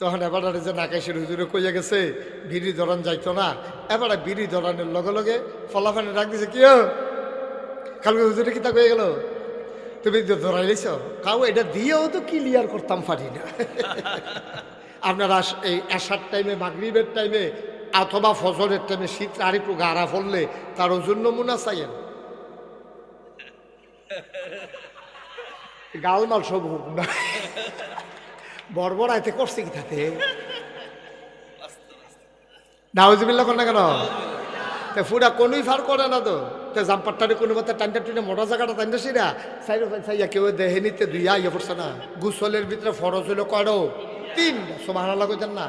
তখন এবারে যে নাকাশের হুজুরে কইয়া গেছে বিড়ি ধরান যাইতো না, এবারে বিড়ি ধরানোর লগে লগে ফলাফানি ডাক দিছে, কি কালকে হুজুরে কিতা কয়ে গেল, তুমি ধরাই লাইছ কাউ, এটা দিয়েও তো ক্লিয়ার করতাম পারি না। আপনারা এই আসার টাইমে, মাগরিবের টাইমে অথবা ফজরের টাইমে শীত আর একটু গাড়া পড়লে তার ওজন নমুনা চাইয়েন, গালমাল সব হোক না, বর্বর আইতে করছে কি তাতে নাউজুবিল্লাহ কর না কেন, ফুটা কোনোই ফার করে না তো, জাম্পারটারে কোনো মতো টাইনটা টুনে মোটা জায়গাটা টাইনটা সিরা সাইয়া কেউ দেহে নিতে দুইয়া ইয়ে পড়ছে না। গুসলের ভিতরে ফরজ হইলো কয়ডো, তিনটা, সুবহানাল্লাহ কইতেন না,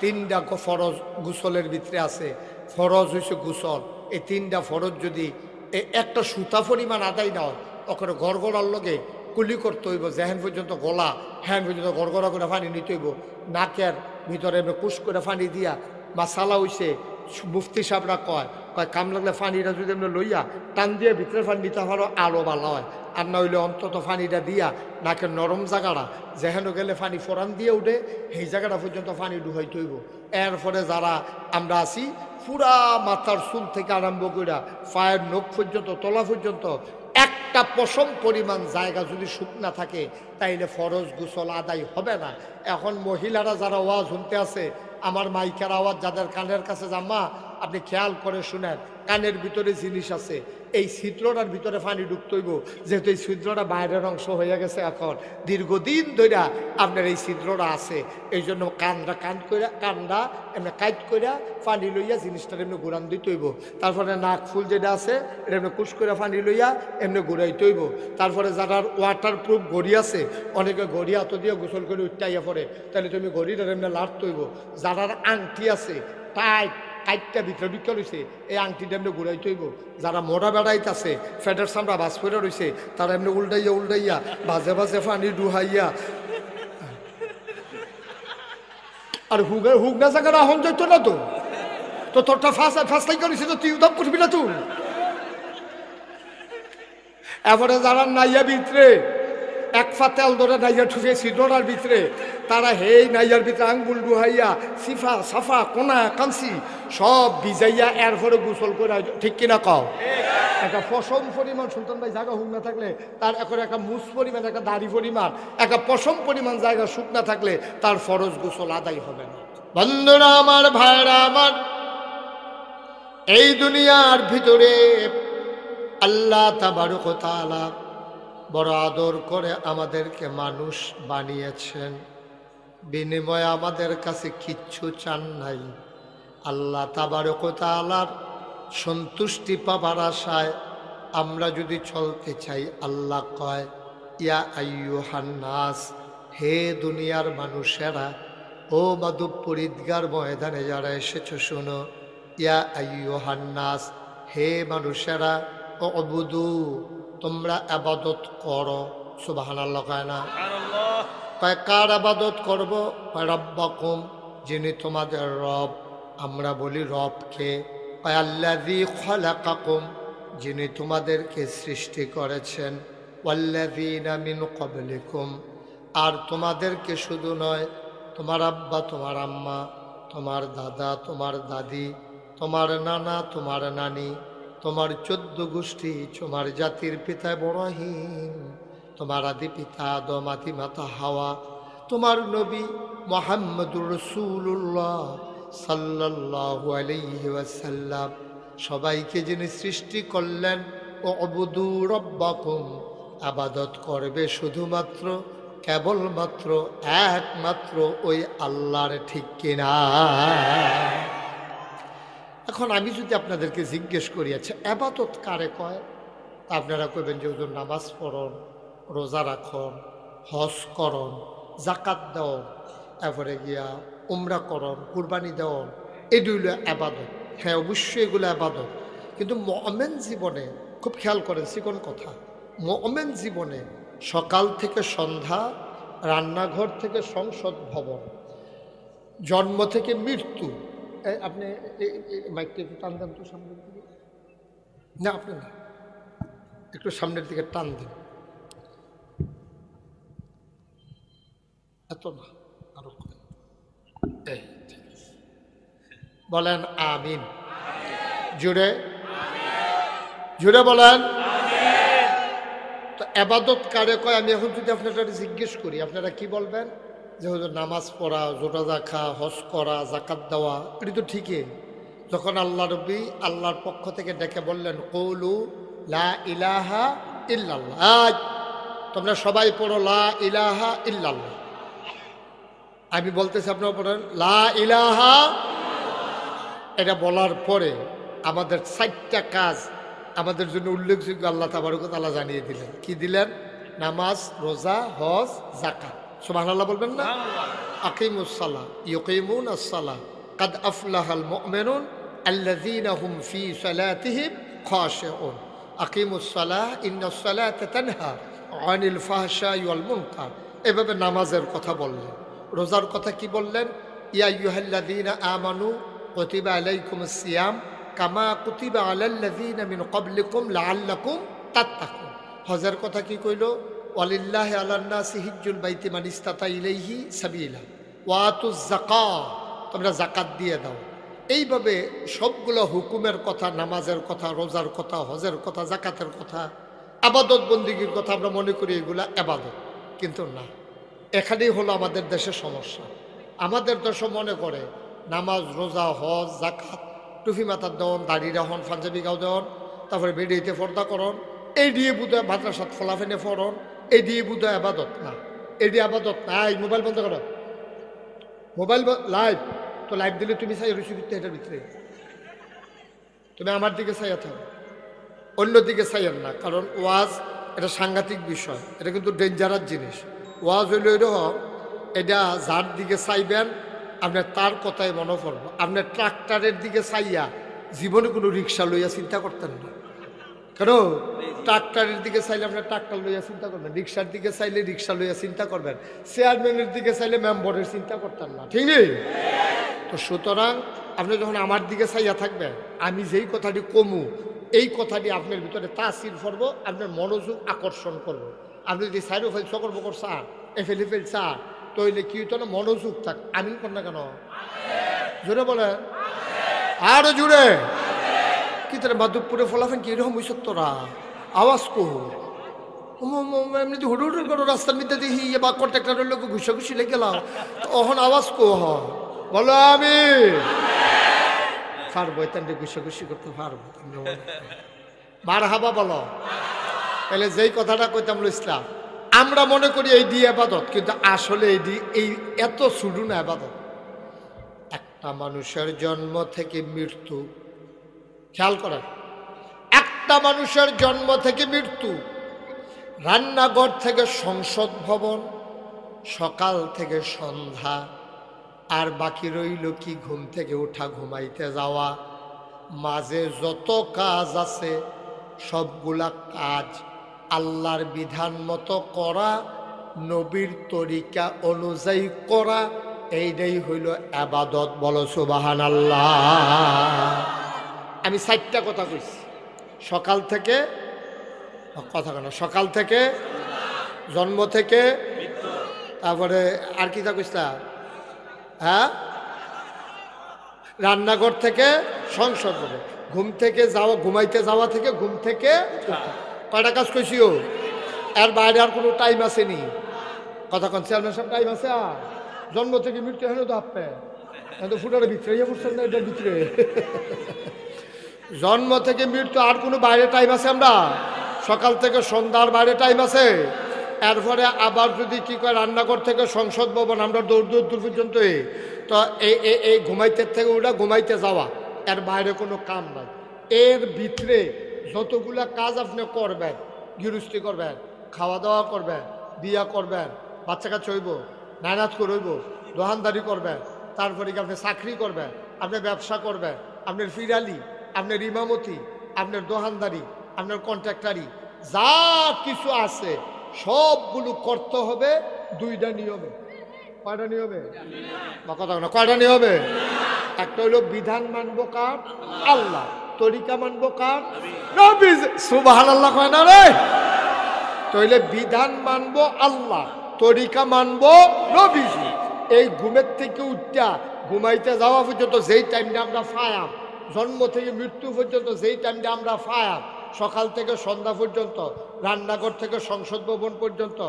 তিনটা ফরজ গুসলের ভিতরে আছে। ফরজ হইছে গুসল, এই তিনটা ফরজ যদি একটা সুতা পরিমাণ আদায় না হয়, ওখানে গড়গড়ার লগে কুলি করতে হইব, যেহেন পর্যন্ত গলা হ্যান পর্যন্ত গড়গড়া করে পানি নিতে হইব, নাকের ভিতরে কুশ করে পানি দিয়া মাসালা হইছে। মুফতি সাহেবরা কয় কাম লাগলে পানিটা যদি আমরা লইয়া টান দিয়ে ভিতরে পানি নিতে পারো আরও ভালো হয়, আর না হইলে অন্তত পানিটা দিয়া নাকের নরম জায়গাটা যেহেন গেলে পানি ফোরান দিয়ে উঠে সেই জায়গাটা পর্যন্ত পানি ডুবাইতে হইব। এরপরে যারা আমরা আছি পুরা মাথার চুল থেকে আরম্ভ করে পায়ের নখ পর্যন্ত তলা পর্যন্ত একটা পশম পরিমাণ জায়গা যদি শুকনা থাকে তাইলে ফরজ গোসল আদায় হবে না। এখন মহিলারা যারা ওয়াজ শুনতে আছে, আমার মাইকের আওয়াজ যাদের কানের কাছে জাম্মা, আপনি খেয়াল করে শুনেন, কানের ভিতরে জিনিস আছে, এই ছিদ্রটার ভিতরে পানি ঢুকতে হইব, যেহেতু এই ছিদ্রটা বাইরের অংশ হয়ে গেছে, এখন দীর্ঘদিন ধরে আপনার এই ছিদ্রটা আছে, এই জন্য কান্দা এমনি কাইট কইরা পানি লইয়া জিনিসটা এমনি ঘুরান দিতে হইব। তারপরে নাক ফুল যেটা আছে এটা এমনি কুশ করে পানি লইয়া এমনি ঘুরাইতে হইব। তারপরে যারা ওয়াটার প্রুফ ঘড়ি আছে, অনেকে ঘড়ি হাত দিয়ে গোসল করে উঠটাইয়া পড়ে, তাহলে তুমি ঘড়িটা এমনি লাড়তে হইব। যারার আংটি আছে টাইট কাইটটা ভিতরে বিক্রি রয়েছে, এই আংটিটা এমনি ঘুরাইতে হইব। যারা মোটা বেড়াইত আছে, ফেটের সামরা বাস করে রয়েছে, তারা এমনি উল্টাইয়া উল্টাইয়া বাজে বাজে পানি ডুহাইয়া, আর হুক না জায়গাটা আহন যাইতো না তো, তো তোরটা ফাঁসলাই করেছে তো তুই উদাম করবি না তুই। এবারে যারা নাইয়া ভিতরে এক ফা তেল ধরে নাইয়া ঠুকে সিডোরার ভিতরে, তারা হেই নাইয়ার ভিতরে আঙ্গুল ডুহাইয়া সিফা সাফা কোনা কাঞ্চি সব ভিজাইয়া এরপরে গোসল করে, ঠিক কিনা কও? একটা পশম পরিমাণ, সুলতান ভাই জায়গা হুক না থাকলে তার এখন একটা মুস পরিমাণ, একটা দাড়ি পরিমাণ, একটা পশম পরিমাণ জায়গা শুকনা থাকলে তার ফরজ গোসল আদায় হবে না। বন্ধুরা আমার, ভাইরা আমার, এই দুনিয়ার ভিতরে আল্লাহ তাবারক ওয়া তাআলা বড় আদর করে আমাদেরকে মানুষ বানিয়েছেন, বিনিময়ে আমাদের কাছে কিচ্ছু চান নাই। আল্লাহ তাবারক ওয়া তাআলার সন্তুষ্টি পাবার আশায় আমরা যদি চলতে চাই, আল্লাহ কয় ইয়া আইয়ুহান নাস, হে দুনিয়ার মানুষেরা, ও মাধবপুর ঈদগার ময়দানে যারা এসেছো শোনো, ইয়া আইয়ুহান নাস, হে মানুষেরা, উবুদু, তোমরা ইবাদত করো। সুবহানাল্লাহ কয় না? কয় কার ইবাদত করব? রাব্বাকুম, যিনি তোমাদের রব। আমরা বলি রবকে। কয় আল্লাযী খালাকাকুম, যিনি তোমাদেরকে সৃষ্টি করেছেন। ওয়াল্লাযীনা মিন ক্বাবলিকুম, আর তোমাদেরকে শুধু নয়, তোমার আব্বা, তোমার আম্মা, তোমার দাদা, তোমার দাদি, তোমার নানা, তোমার নানি, তোমার 14 গোষ্ঠী, তোমার জাতির পিতা ইব্রাহিম, তোমার আদি পিতা আদম, আদি মাতা হাওয়া, তোমার নবী মুহাম্মদুর রাসূলুল্লাহ সাল্লাল্লাহু আলাইহি ওয়াসাল্লাম, সবাইকে যিনি সৃষ্টি করলেন, উবুদু রাব্বাকুম, ইবাদত করবে শুধুমাত্র, কেবলমাত্র, একমাত্র ওই আল্লাহর, ঠিক কিনা? এখন আমি যদি আপনাদেরকে জিজ্ঞেস করি, আচ্ছা ইবাদত কারে কয়? তা আপনারা কইবেন যে হুজুর নামাজ পড়ন, রোজা রাখুন, হজ করন, জাকাত দেওন, এরপরে গিয়া উমরা করন, কুরবানি দেওন, এগুলো ইবাদত। হ্যাঁ, অবশ্যই এগুলো ইবাদত। কিন্তু মুমিন জীবনে খুব খেয়াল করেন, চিকন কথা, মুমিন জীবনে সকাল থেকে সন্ধ্যা, রান্নাঘর থেকে সংসদ ভবন, জন্ম থেকে মৃত্যু, আপনি মাইকটা একটু টান দেন তো সামনের দিকে, না আপনি না, একটু সামনের দিকে টান দেন, এত না, আরো বলেন আমিন। জুড়ে জুড়ে বলেন। তো এবাদত কারে কয়? আমি এখন যদি আপনারা জিজ্ঞেস করি আপনারা কি বলবেন? যে হুজুর নামাজ পড়া, রোজা রাখা, হজ করা, জাকাত দেওয়া, এটা তো ঠিকই। যখন আল্লাহ রব্বি আল্লাহর পক্ষ থেকে ডেকে বললেন কৌলু লা ইলাহা ইল্লাল্লাহ, তোমরা সবাই পড়ো লা ইলাহা ইল্লাল্লাহ। আমি বলতেছি আপনারা পড়েন লা ইলাহা। এটা বলার পরে আমাদের 4টা কাজ আমাদের জন্য উল্লেখযোগ্য আল্লাহ তাবারক ওয়া তাআলা জানিয়ে দিলেন। কি দিলেন? নামাজ, রোজা, হজ, যাকাত। সুবহানাল্লাহ বলবেন না? আকিমুস সালাহ ইউকিমুনাস সালাহ কাদ আফলাহাল মুমিনুন আল্লাযীনা হুম ফী সালাতিহিম খাশিউন। আকিমুস সালাহ ইন্নাস সালাতা তানহা আনিল ফাহশাই ওয়াল মুনকার। এভাবে নামাজের কথা বললেন। রোজার কথা কি বললেন? ইয়া আইয়ুহাল্লাযীনা আমানু কুতিবা আলাইকুমুস সিয়াম কামা কুতিবা আলাল্লাযীনা মিন ক্বাবলিকুম লাআল্লাকুম তাত্তাকুন। হজের কথা কি কইল? ওয়ালিল্লাহি আলান নাসি হিজ্জুল বাইতি মান ইসতাতা ইলাইহি সাবিলা ওয়া আতুজ যাকাত, তোমরা যাকাত দিয়ে দাও। এইভাবে সবগুলো হুকুমের কথা, নামাজের কথা, রোজার কথা, হজের কথা, যাকাতের কথা, আবাদত বন্দিগির কথা আমরা মনে করি এগুলা আবাদত, কিন্তু না। এখানেই হলো আমাদের দেশের সমস্যা। আমাদের দেশে মনে করে নামাজ, রোজা, হজ, যাকাত, টুফি মাথার দেওয়ান, দাড়ি রাহন, পাঞ্জাবি গাও দেওয়ান, তারপরে বেডিতে পর্দা করন, এই দিয়ে বুধয় মাদ্রাসাত ফলাফেনে ফরন, এই দিয়ে বুধয় আবাদত না। এই দিয়ে আবাদত না। এই মোবাইল বন্ধ করো, মোবাইল লাইভ তো লাইভ দিলে তুমি চাই রুচি করতে, এটার ভিতরে তুমি আমার দিকে চাইয়া থাকো, অন্যদিকে চাইয়েন না। কারণ ওয়াজ এটা সাংঘাতিক বিষয়, এটা কিন্তু ডেঞ্জারাস জিনিস। ওয়াজ হইল এরকম, এটা যার দিকে চাইবেন আপনার তার কথাই মনে পড়ব। আপনার ট্রাক্টরের দিকে চাইয়া জীবনে কোনো রিক্সা লইয়া চিন্তা করতেন না। কেন? ট্রাক্টরের দিকে চাইলে আপনার ট্রাক্টর লইয়া চিন্তা করবেন, রিক্সার দিকে চাইলে রিক্সা লইয়া চিন্তা করবেন, চেয়ারম্যানের দিকে চাইলে মেম্বরের চিন্তা করতেন না, ঠিক নেই? তো সুতরাং আপনি যখন আমার দিকে চাইয়া থাকবেন, আমি যেই কথাটি কমু এই কথাটি আপনার ভিতরে তাসির করবো, আপনার মনোযোগ আকর্ষণ করব। আপনি যদি সাইডও ফেল চকর বকর চান, এফেল এফেল চান, তৈলে কি হইতো না, মনোযোগ থাক। আমিন কর না কেন? জোরে বলেন, আরো জোরে। কি তোরা মাধবপুরে ফলাফেন কি এরকম হইস তোরা? আওয়াজ কহ এমনি হুড়ু হুড়ু করো, রাস্তার মধ্যে দেখি বা কন্ট্রাক্টরের লোক ঘুষা ঘুষি লেগে গেলাম, তখন আওয়াজ কহ বলো আমি পারবো, এতে ঘুষা ঘুষি করতে পারবো। মার হাবা বলো। তাহলে যেই কথাটা কইতাম ইসলাম, আমরা মনে করি এই দিয়ে আবাদত, কিন্তু আসলে এই এত শুধু না আবাদত। একটা মানুষের জন্ম থেকে মৃত্যু, খেয়াল করেন, একটা মানুষের জন্ম থেকে মৃত্যু, রান্নাঘর থেকে সংসদ ভবন, সকাল থেকে সন্ধ্যা, আর বাকি রইল কি ঘুম থেকে ওঠা, ঘুমাইতে যাওয়া, মাঝে যত কাজ আছে সবগুলা কাজ আল্লাহর বিধান মতো করা, নবীর তরিকা অনুযায়ী করা, এইটাই হইল ইবাদত। বলো সুবহানাল্লাহ। আমি 4টা কথা কইছি, সকাল থেকে কথা কেন, সকাল থেকে, জন্ম থেকে, তারপরে আর কি তা কইসলা, হ্যাঁ, রান্নাঘর থেকে সংসদ, ঘুম থেকে যাওয়া, ঘুমাইতে যাওয়া থেকে ঘুম থেকে, কয়টা কাজ কইছিও? এর বাইরে আর কোনো টাইম আসেনি। কথা কনছে আপনার সব টাইম আছে? আর জন্ম থেকে মৃত্যু হেন তো আপনি ফুটার ভিতরে ইয়ে করছেন না, এটার ভিতরে জন্ম থেকে মৃত্যু আর কোনো বাইরে টাইম আছে? আমরা সকাল থেকে সন্ধ্যার বাইরে টাইম আছে? এরপরে আবার যদি কি কয় রান্নাঘর থেকে সংসদ ভবন, আমরা দূর পর্যন্ত, তো এই ঘুমাইতে থেকে ওটা ঘুমাইতে যাওয়া, এর বাইরে কোনো কাম নাই। এর ভিতরে যতগুলা কাজ আপনি করবেন, গৃহস্থী করবেন, খাওয়া দাওয়া করবেন, বিয়া করবেন, বাচ্চা কাচ্চা হইব, নানাজ করইব, দোকানদারি করবেন, তারপরে কি আপনি চাকরি করবেন, আপনি ব্যবসা করবেন, আপনার ফিরালি, আপনার ইমামতি, আপনার দোকানদারি, আপনার কন্ট্রাক্টারি, যা কিছু আছে সবগুলো করতে হবে 2টা নিয়মে। কয়টা নিয়মে? কথা না, কয়টা নিয়মে? একটা হইল বিধান মানবো কার? আল্লাহ। তরিকা মানবো কার? নবী। সুবহানাল্লাহ কয় না রে? তাইলে বিধান মানবো আল্লাহ, তরিকা মানবো নবীজি। এই ঘুমের থেকে উঠা ঘুমাইতে যাওয়া পর্যন্ত যেই টাইমটা আমরা ফায়াম, জন্ম থেকে মৃত্যু পর্যন্ত যেই টাইমটা আমরা ফায়াম, সকাল থেকে সন্ধ্যা পর্যন্ত, রান্নাঘর থেকে সংসদ ভবন পর্যন্ত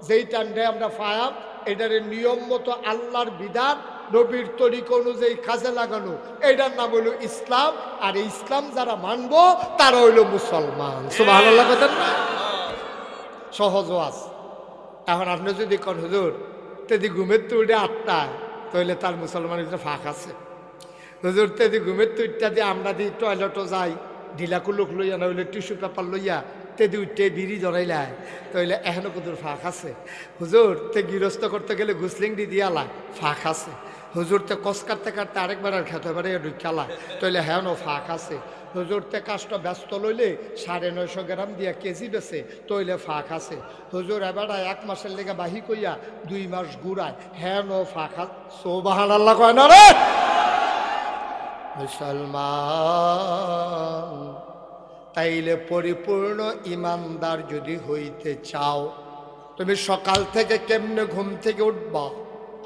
যেই টাইমটায় আমরা ফায়াম, এটার নিয়ম মতো আল্লাহর বিধান নবীর তরিকা অনুযায়ী কাজে লাগানো, এটার নাম হইল ইসলাম। আর এই ইসলাম যারা মানবো তারা হইল মুসলমান। সুবহানাল্লাহ কথা না? সহজ ওয়াজ। এখন আপনি যদি কোন হুজুর তেদি ঘুমের তো উঠে 8টায়, তাহলে তার মুসলমানের ভিতরে ফাঁক আছে। হুজুর তেদি ঘুমের তো উঠটা দিয়ে আমরা দিই টয়লেটও যাই, ঢিলাকু লোক লইয়া না হইলে টিস্যু পেপার লইয়া তেদি উঠতে বিড়ি জড়াইলায়, তাহলে এখনো কুদুর ফাঁক আছে। হুজুর তে গৃহস্থ করতে গেলে গুসলিং দি দিয়ালায়, ফাঁক আছে। হুজুর তে কস কাটতে কাটতে আরেকবার আর খেতে পারে ঢুকালায়, তাহলে হ্যাঁ ফাঁক আছে। হুজুর তে কাজটা ব্যস্ত লইলে 950 গ্রাম দিয়া কেজি বেছে, তৈলে ফাঁক আছে। হুজুর এবার 1 মাসের লেগে বাহি কইয়া 2 মাস ঘুরায়, হ্যাঁ ফাঁক আছে। সুবহানাল্লাহ কয় না রে? মুসলমান তাইলে পরিপূর্ণ ইমানদার যদি হইতে চাও, তুমি সকাল থেকে কেমনে ঘুম থেকে উঠবা?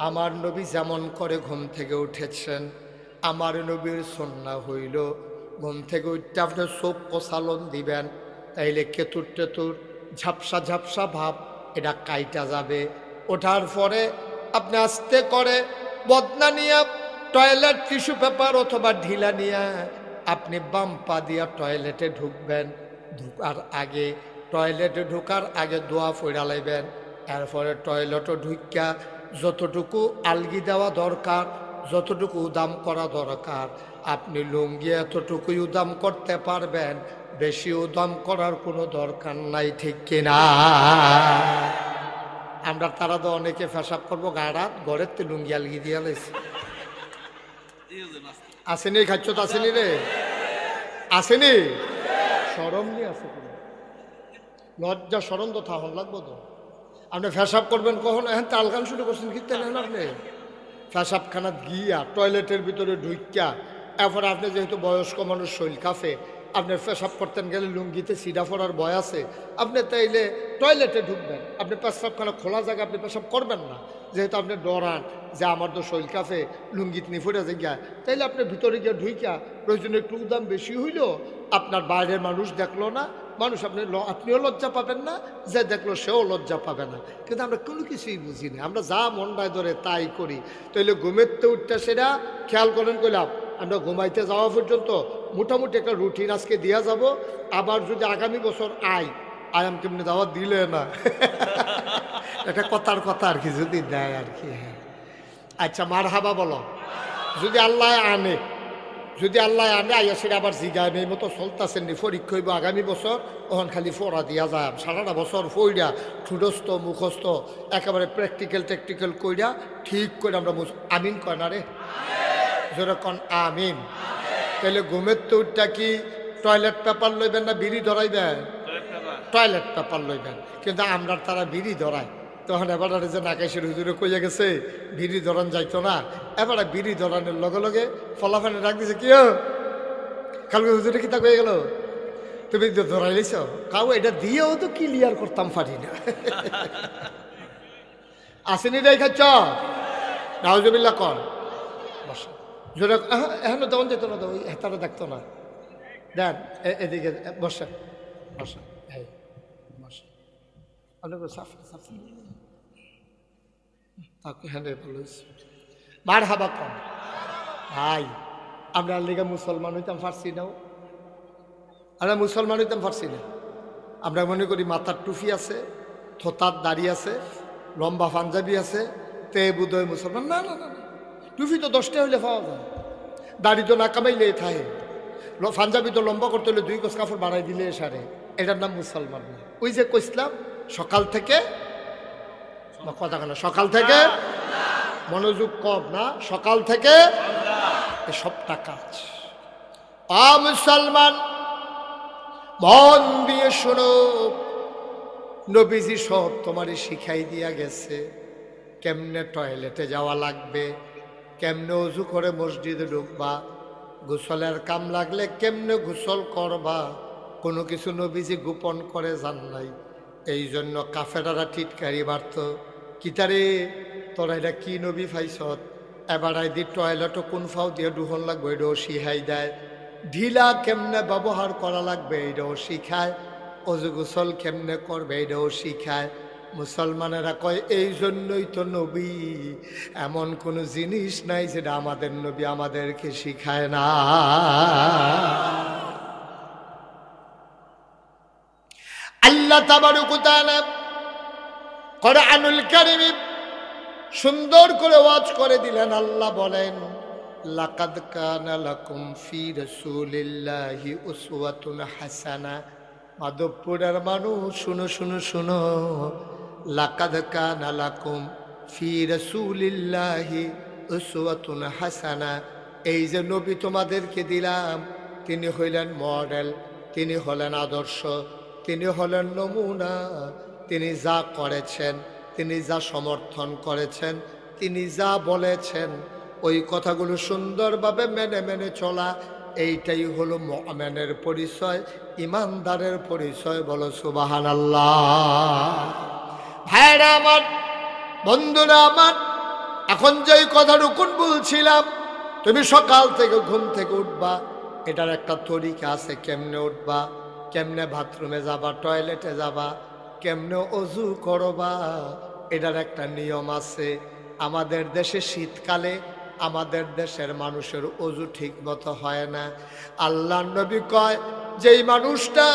আমার নবী যেমন করে ঘুম থেকে উঠেছেন, আমার নবীর সুন্নাহ হইল ঘুম থেকে উঠতে আপনি চোখ প্রসালন দিবেন, তাইলে কেতুর টেতুর ঝাপসা ঝাপসা ভাব এটা কাইটা যাবে। ওঠার পরে আপনি আস্তে করে বদনা নিয়ে টয়লেট টিস্যু পেপার অথবা ঢিলা নিয়ে আপনি বাম পা দিয়া টয়লেটে ঢুকবেন। টয়লেটে ঢুকার আগে দোয়া পড়া লাইবেন। এরপরে টয়লেটও ঢুকিয়া যতটুকু আলগি দেওয়া দরকার, যতটুকু উদাম করা দরকার, আপনি লুঙ্গি এতটুকুই উদাম করতে পারবেন, বেশি উদাম করার কোনো দরকার নাই, ঠিক কিনা? আমরা তারা তো অনেকে পেশাব করবো গাড়াত, ঘরের তে লুঙ্গি আলগি দিয়া লাইছি। আসেনি খাচ্ছ তো? আসেনি রে? আসেনি? সরম নিয়ে আসে, লজ্জা সরম তো থাকুন লাগবো তো। আপনি পেশাব করবেন কখন? হ্যাঁ তাল গান শুরু করছেন কিন্তু আপনি পেশাবখানা গিয়া টয়লেটের ভিতরে ঢুকিয়া, এরপর আপনি যেহেতু বয়স্ক মানুষ শৈল কাফে, আপনি পেশাব করতেন গেলে লুঙ্গিতে সিডা পড়ার ভয় আছে, আপনি তাইলে টয়লেটে ঢুকবেন। আপনি পেশাবখানা খোলা জায়গায় আপনি পেশাব করবেন না, যেহেতু আপনি ডরান যে আমার তো শৈল কাফে লুঙ্গিত নিফুরে জায়গা, তাইলে আপনি ভিতরে গিয়ে ঢুকিয়া প্রয়োজনে একটু দাম বেশি হইল, আপনার বাইরের মানুষ দেখলো না, মানুষ আপনিও লজ্জা পাবেন না, যে দেখলো সেও লজ্জা পাবে না। কিন্তু আমরা কোনো কিছুই বুঝি না, আমরা যা মনটায় ধরে তাই করি। তাইলে ঘুমেতে উঠতে সেটা খেয়াল করেন কইলাম, আমরা ঘুমাইতে যাওয়া পর্যন্ত মোটামুটি একটা রুটিন আজকে দেওয়া যাব। আবার যদি আগামী বছর আয়াম কেমনি দাওয়াত দিলে না একটা কথার কথা আর কি যদি দেয় আর কি। হ্যাঁ আচ্ছা, মারহাবা বলো। যদি আল্লাহ আনে, যদি আল্লাহ আনে আইয়া সেটা আবার জিগায় এই মতো চলতেছেন নি, পরীক্ষা হইব আগামী বছর, ওখান খালি ফোড়া দিয়া যায়। সারাটা বছর ফইরা ঠুডস্থ মুখস্থ একেবারে প্র্যাকটিক্যাল টেকটিক্যাল কইরা ঠিক করে আমরা আমিন কয় না রে, যেরকম আমিন। তাহলে ঘুমের তো উঠটা কি টয়লেট পেপার লইবেন না বিড়ি ধরাইবেন? Toilet paper লইবেন। কিন্তু আমরা তারা বিড়ি ধরায়, তখন এবার যে নাকাশের হুজুরে কইয়া গেছে বিড়ি ধরান যাইতো না, এবারে বিড়ি ধরানোর লগে লগে ফলাফানে ডাক দিছে, কি কালকে হুজুরে কি তা কয়ে গেল তুমি ধরাই লিছ? কাউ এটা দিয়েও তো ক্লিয়ার করতাম পারি না। আসেনি রে খাচ্ছ নাউজুবিল্লাহ কর বসা জোরে এখন তখন যেত না, ওই হেতারা দেখতো না। দেন এদিকে বসে বসা, হ্যাঁ বসা, অনেক মার হাবা কম ভাই। আমরা লিগে মুসলমান হইতাম পারছি না, আমরা মুসলমান হইতাম পারছি না। আমরা মনে করি মাথার টুপি আছে, থোতার দাড়ি আছে, লম্বা পাঞ্জাবি আছে, তে বুধয় মুসলমান। না না না, টুপি তো 10টা হইলে পাওয়া যায়, দাড়ি তো না কামাইলে থাকে, পাঞ্জাবি তো লম্বা করতে হলে 2 গজ কাপড় বাড়াই দিলে সারে, এটার নাম মুসলমান না। ওই যে কইসলাম সকাল থেকে কথা কেন, সকাল থেকে মনোযোগ কম না, সকাল থেকে সবটা কাজ। মুসলমান মন দিয়ে শোনো, নবীজি সব তোমারে শিখাই দিয়া গেছে, কেমনে টয়লেটে যাওয়া লাগবে, কেমনে উজু করে মসজিদে ঢুকবা, গোসলের কাম লাগলে কেমনে গোসল করবা, কোনো কিছু নবীজি গোপন করে জান নাই। এই জন্য কাফেরারা টিটকারি মারত, কিতারে তোরা এটা কি নবী ফাইছত এবার দি টয়লেটও কোন ফাও দিয়ে ডুহন লাগবে এটাও শিখাই দেয়, ঢিলা কেমনে ব্যবহার করা লাগবে এটাও শিখায়, অজু গোসল কেমনে করবে এটাও শিখায়। মুসলমানেরা কয় এই জন্যই তো নবী, এমন কোনো জিনিস নাই যেটা আমাদের নবী আমাদেরকে শিখায় না। আল্লাহ তাবারক ওয়া তাআলা কোরআনুল কারীম সুন্দর করে ওয়াজ করে দিলেন। আল্লাহ বলেন লাকাদ কানা লাকুম ফি রাসূলিল্লাহি উসওয়াতুন হাসানা। মাধবপুরের মানুষ শুনো শুনো শুনো, লাকাদ কানা লাকুম ফি রাসূলিল্লাহি উসওয়াতুন হাসানা। এই যে নবী তোমাদেরকে দিলাম তিনি হইলেন মডেল, তিনি হলেন আদর্শ, তিনি হলেন নমুনা। তিনি যা করেছেন, তিনি যা সমর্থন করেছেন, তিনি যা বলেছেন ওই কথাগুলো সুন্দরভাবে মেনে মেনে চলা, এইটাই হলো মুমিনের পরিচয়, ইমানদারের পরিচয়। বলো সুবহানাল্লাহ। ভাইরা আমার, বন্ধুরা আমার, এখন যেই কথাটুকু বলছিলাম, তুমি সকাল থেকে ঘুম থেকে উঠবা, এটার একটা তরিকা আছে। কেমনে উঠবা, কেমনে বাথরুমে যাবা, টয়লেটে যাবা, কেমনে অজু করবা, এটার একটা নিয়ম আছে। আমাদের দেশে শীতকালে আমাদের দেশের মানুষের অজু ঠিক মতো হয় না। আল্লাহর নবী কয় যেই মানুষটা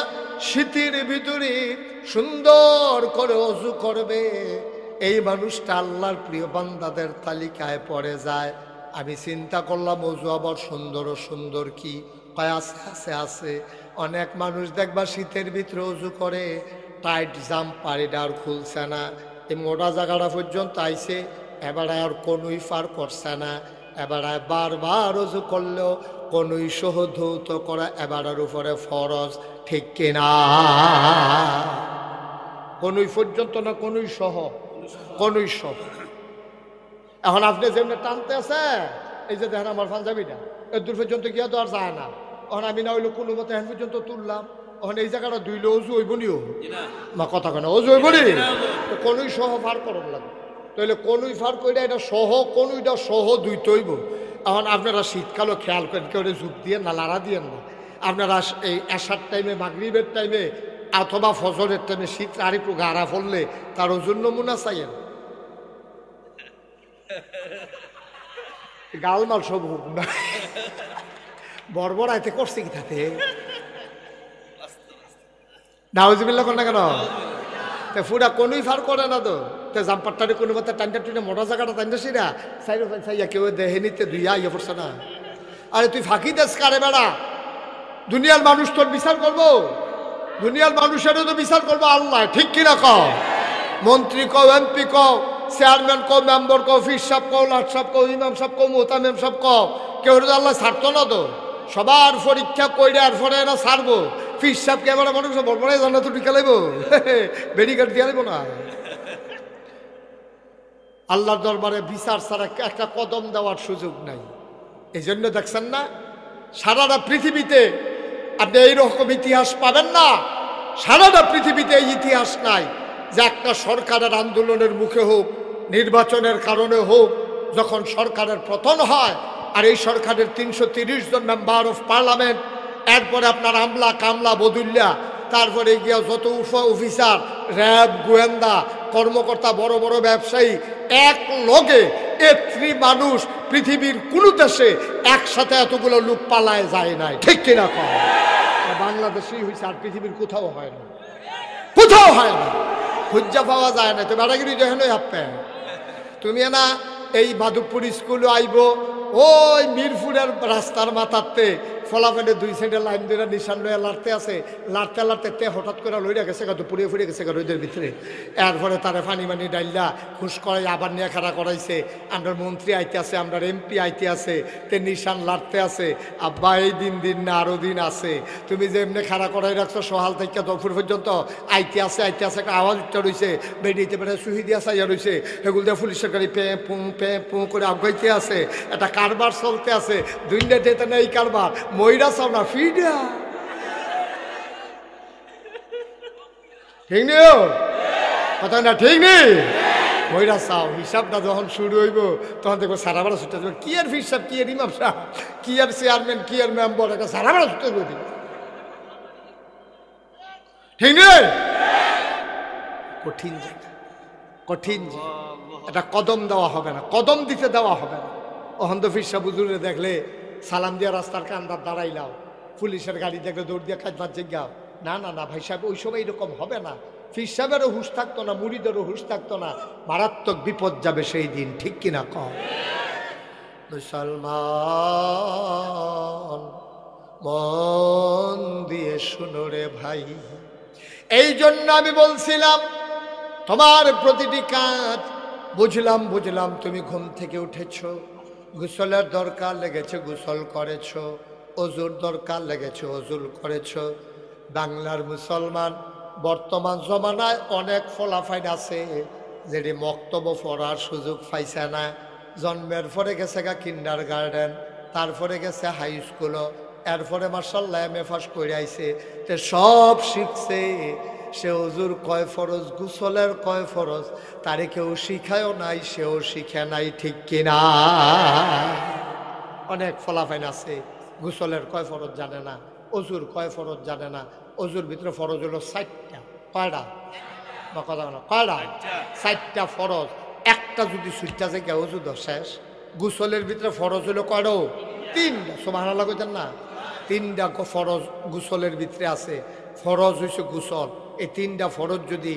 শীতের ভিতরে সুন্দর করে অজু করবে, এই মানুষটা আল্লাহর প্রিয় বান্দাদের তালিকায় পড়ে যায়। আমি চিন্তা করলাম অজু আবার সুন্দর ও সুন্দর কি? কয় আছে আছে আছে। অনেক মানুষ দেখবা শীতের ভিতরে অজু করে, টাইট জাম্পার এটা আর খুলছে না, এই মোটা জায়গাটা পর্যন্ত আইছে, এবার আর কোনোই পার করছে না। এবার বারবার অজু করলেও কোনোই সহ ধৌত করা এবারের উপরে ফরজ, ঠিক কিনা? কোনোই পর্যন্ত না, কোনোই সহ, কোনোই সহ। এখন আপনি যেমনি টানতে আছে, এই যে দেখেন আমার পাঞ্জাবিটা এর দূর পর্যন্ত গিয়া তো আর যায় না। এখন আমি না হইলো কোনো মতো এখন পর্যন্ত তুললাম, এখন এই জায়গাটা ধুইলে অজু হইব নিও না, কথা কেন অজু হইব নি? কোনোই সহ ফার করার লাগে, তাহলে কোনোই ফার করে এটা সহ, কোনোইটা সহ দুইতে হইব। এখন আপনারা শীতকালও খেয়াল করেন, কেউ যুগ দিয়ে না, লাড়া দিয়ে না। আপনারা এই এশার টাইমে, মাগরিবের টাইমে অথবা ফজরের টাইমে শীত আর একটু গাড়া ফললে তার ওজন নমুনা চাইয়েন, গালমাল সব হোক না, বর্বর আইতে করছে কি তাতে নাউজুবিল্লাহ কর না কেন? ফুটা কোনোই ফার করে না তো, জাম্পারটারে কোনো মতো টাইনটা টুনে মোটা জায়গাটা টাইনটা সিরা সাইয়া কেউ দেহে নিতে দুইয়া ইয়ে পড়ছে না। আরে তুই ফাঁকি দেশ কারে বেড়া, দুনিয়ার মানুষ তোর বিচার করবো, দুনিয়ার মানুষেরও তো বিচার করবো আল্লাহ, ঠিক কিনা কও? মন্ত্রী কও, এমপি কও, চেয়ারম্যান কও, মেম্বার কও, ফির সাহেব কও, লাট সাহেব কও, ইমাম সাহেব কও, মোহতামিম সাহেব কও, কেউ আল্লাহ ছাড়তো না তো। সবার পরীক্ষা কইরে আর পরে এরা ছাড়বো। ফির সাহেবকে এবার মানুষ বড় জান্নাতে ঢুকে লাইব, বেরিকেড দিয়ে লাইব না। আল্লাহর দরবারে বিচার ছাড়া একটা কদম দেওয়ার সুযোগ নাই। এই জন্য দেখছেন না, সারাটা পৃথিবীতে আপনি এইরকম ইতিহাস পাবেন না, সারাটা পৃথিবীতে এই ইতিহাস নাই যে একটা সরকারের আন্দোলনের মুখে হোক, নির্বাচনের কারণে হোক, যখন সরকারের পতন হয় আর এই সরকারের 330 জন মেম্বার অফ পার্লামেন্ট, এরপরে আপনার আমলা কামলা বদুল্লা, তারপরে গিয়া যত অফিসার, র্যাব, গোয়েন্দা কর্মকর্তা, বড় বড় ব্যবসায়ী, এক লগে এত্রি মানুষ পৃথিবীর কোনো দেশে একসাথে এতগুলো লোক পালায় যায় নাই, ঠিক কিনা কম? বাংলাদেশেই হয়েছে, আর পৃথিবীর কোথাও হয় না, কোথাও হয় না, খুঁজা পাওয়া যায় না। তো বেড়াগিরি দেখেন আপনি, তুমি না এই মাধবপুর স্কুলে আইব, ওই মিরপুরের রাস্তার মাথাতে ফলাফেলে 2 সাইডে লাইন ধরে নিশান লয়ে লাড়তে আছে, লাড়তে লাড়তে তে হঠাৎ করে লইয়া গেছে তো পুড়িয়ে ফুড়িয়ে গেছে রোদের ভিতরে। এরপরে তারা পানি মানি ডাইল্লা খুশ করাই আবার নিয়ে খাড়া করাইছে। আমরা মন্ত্রী আইতে আছে, আমরা এমপি আইতে আছে, তে নিশান লাড়তে আছে। আব্বা এই দিন না আরো দিন আছে, তুমি যে এমনি খাড়া করাই রাখছো সহাল থেকে দুপুর পর্যন্ত আইতে আছে একটা আওয়াজ উঠতে রয়েছে, বেরিয়েতে বেড়ে সুহি দিয়া চাইয়া রয়েছে, এগুলো দিয়ে পুলিশের গাড়ি পে পু করে আগাইতে আছে, একটা কারবার চলতে আছে, দুইটা যেতে না এই কারবার, ময়রা চাও না ফিডা, ঠিক নেই কথা না, ঠিক নেই? ওইরা চাও হিসাবটা যখন শুরু হইব তখন দেখবো সারা বেলা ছুটে যাবে। কি আর হিসাব, কি আর ইমাম সাহেব, কি আর চেয়ারম্যান, কি আর মেম্বার, একটা সারা বেলা ছুটে যাবে। ঠিক নেই? কঠিন জায়গা, কঠিন জায়গা। এটা কদম দেওয়া হবে না, কদম দিতে দেওয়া হবে না। অহন্ত ফিরসা বুজুরে দেখলে সালাম দিয়া রাস্তার কান্দার দাঁড়াইলাও, পুলিশের গাড়ি দেখলে দৌড় দিয়ে কাজবার জিজ্ঞাও। না না না ভাই সাহেব, ওই সময় এরকম হবে না। ফির সাহেবেরও হুঁশ থাকতো না, মুড়িদেরও হুঁশ থাকতো না। মারাত্মক বিপদ যাবে সেই দিন, ঠিক কিনা কম? মুসলমান মন দিয়ে শুনো রে ভাই, এই জন্য আমি বলছিলাম তোমার প্রতিটি কাজ বুঝলাম বুঝলাম। তুমি ঘুম থেকে উঠেছ, গোসলের দরকার লেগেছে, গোসল করেছ, অজুর দরকার লেগেছে, অজুর করেছ। বাংলার মুসলমান বর্তমান জমানায় অনেক ফলাফাইন আছে যেটি মক্তব্য পড়ার সুযোগ পাইছে না। জন্মের পরে গেছে গা কিন্ডার গার্ডেন, তারপরে গেছে হাই স্কুলও, এরপরে মার্শাল্লাহ এম এ পাস করে আইছে। তে সব শিখছে, সে অজুর কয় ফরজ, গোসলের কয় ফরজ তারে কেউ শিখায়ও নাই, সেও শিখে নাই, ঠিক কিনা? অনেক ফলাফাইন আছে গোসলের কয় ফরজ জানে না, অজুর কয় ফরজ জানে না। অজুর ভিতরে ফরজ হলো 4টা। কয়টা? বা কথা বলো, কয়টা? 4টা ফরজ। একটা যদি সুইটটা থেকে অজু শেষ। গোসলের ভিতরে ফরজ হলো কয়টা? 3টা। সুবহানাল্লাহ কইতেন না? 3টা ফরজ গোসলের ভিতরে আছে। ফরজ হইছে গোসল। এই 3টা ফরজ যদি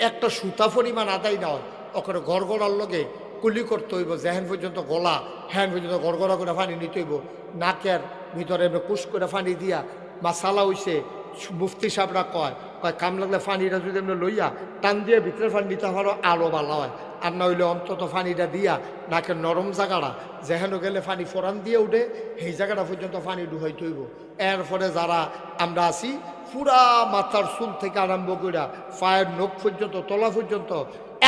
একটা সুতা পরিমাণ আদায় না হয়, ওখানে গড়গড়ার লগে কুলি করতে হইব, যেহেন পর্যন্ত গলা হ্যান পর্যন্ত গড়গড়া করে পানি নিতে হইব। নাকের ভিতরে কুশ করে পানি দিয়া মাসালা হইছে। মুফতি সাহেবরা কয় কাম লাগলে পানিটা যদি আমরা লইয়া টান দিয়ে ভিতরে পানি দিতে পারো আরো ভালো হয়। আর না হইলে অন্তত পানিটা দিয়া নাকের নরম জায়গাটা যেহেন গেলে পানি ফোরান দিয়ে উঠে, সেই জায়গাটা পর্যন্ত পানি ডুবাইতে হইব। এরপরে যারা আমরা আছি পুরা মাথার চুল থেকে আরম্ভ করে পায়ের নখ পর্যন্ত, তলা পর্যন্ত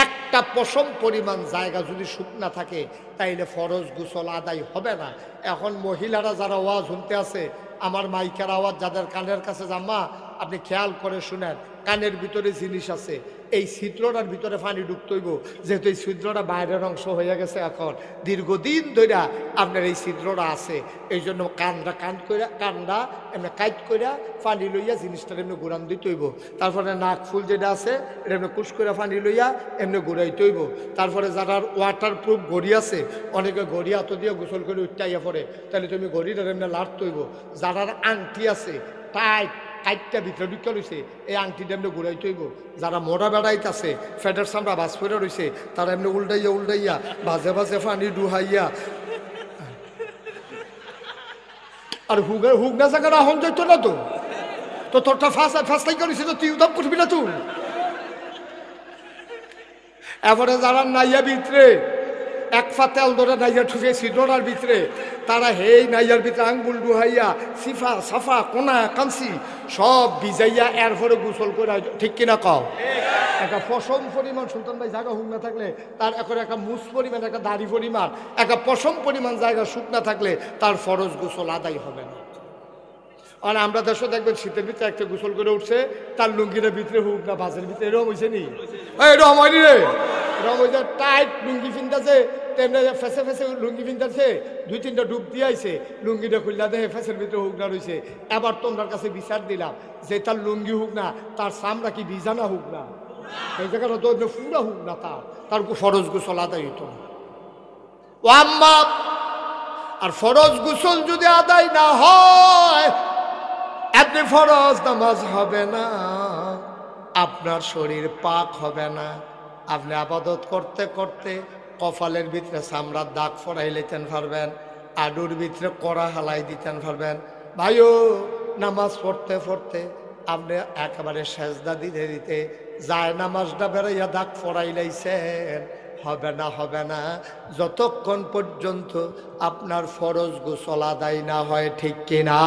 একটা পশম পরিমাণ জায়গা যদি শুকনা থাকে, তাইলে ফরজ গোসল আদায় হবে না। এখন মহিলারা যারা ওয়াজ শুনতে আছে, আমার মাইকের আওয়াজ যাদের কানের কাছে জাম্মা, আপনি খেয়াল করে শুনেন, কানের ভিতরে জিনিস আছে, এই ছিদ্রটার ভিতরে পানি ঢুকতে হইব। যেহেতু এই ছিদ্রটা বাইরের অংশ হয়ে গেছে, এখন দীর্ঘদিন ধরে আপনার এই ছিদ্রটা আছে, এই জন্য কান্দা এমনি কাইট করে পানি লইয়া জিনিসটা এমনি ঘুরান দিতে হইব। তারপরে নাক ফুল যেটা আছে এটা এমনি কুশ করে পানি লইয়া এমনি ঘুরাইতে হইব। তারপরে যারা ওয়াটার প্রুফ ঘড়ি আছে, অনেকে ঘড়ি হাত দিয়ে গোসল করে উঠাইয়া পড়ে, তাহলে তুমি ঘড়িটা এমনি লাড়তে হইব। যারা আংটি আছে টাইট, কাইটটা ভিতরে ঢুকে রয়েছে, এই আংটিটা এমনি ঘুরাইতে হইব। যারা মোড়া বেড়াইতে আছে, ফেটের সামরা বাস ফেরে রয়েছে, তারা এমনি উল্টাইয়া উল্টাইয়া বাজে বাজে পানি ডুহাইয়া। আর হুক না জায়গাটা হন যাইতো না তো, তো তোরটা ফাঁসলাই করেছি তো, তুই উদাপ করবি না তুই। এবারে যারা নাইয়া ভিতরে এক ফা তেল ধরে নাইয়া ঠুকে ছিদ্রটার ভিতরে, তারা হেই নাইয়ার ভিতরে আঙ্গুল ডুহাইয়া সিফা সাফা কোনা কাঞ্চি সব ভিজাইয়া এরপরে গোসল করে, ঠিক কিনা কও? একটা পশম পরিমাণ, সুলতান ভাই জায়গা হুক না থাকলে তার এখন একটা মুস পরিমাণ, একটা দাড়ি পরিমাণ, একটা পশম পরিমাণ জায়গা শুকনা থাকলে তার ফরজ গোসল আদায় হবে না। আর আমরা দেশে দেখবেন শীতের ভিতরে একটা গোসল করে উঠছে, তার লুঙ্গির ভিতরে হুক না বাসের ভিতরে, এরকম হয়েছে নি? এরকম হয়নি রে, এরকম হয়েছে। টাইট লুঙ্গি ফিনতেছে, তেমনি ফেসে ফেসে লুঙ্গি ফিনতেছে, 2-3টা ডুব দিয়ে আইছে, লুঙ্গিটা খুললা দেখে ফেসের ভিতরে হুক না রয়েছে। এবার তোমার কাছে বিচার দিলাম যে তার লুঙ্গি হুক না, তার চামড়া কি ভিজানা হুক না? এই জায়গাটা তো পুরা হুক না, তার ফরজ গোসল আদায় হইত না। ও আম্মা, আর ফরজ গোসল যদি আদায় না হয়, আপনি ফরজ নামাজ হবে না, আপনার শরীর পাক হবে না। আপনি আবাদত করতে করতে কপালের ভিতরে চামড়ার দাগ ফরাই লেতেন পারবেন, আডুর ভিতরে কড়া হালাই দিতেন পারবেন। ভাইও, নামাজ পড়তে পড়তে আপনি একেবারে সেজদা দিতে দিতে যায় নামাজটা বেড়াইয়া দাগ ফরাই লাইছেন, হবে না, হবে না, যতক্ষণ পর্যন্ত আপনার ফরজ গোসল আদায় না হয়, ঠিক কিনা?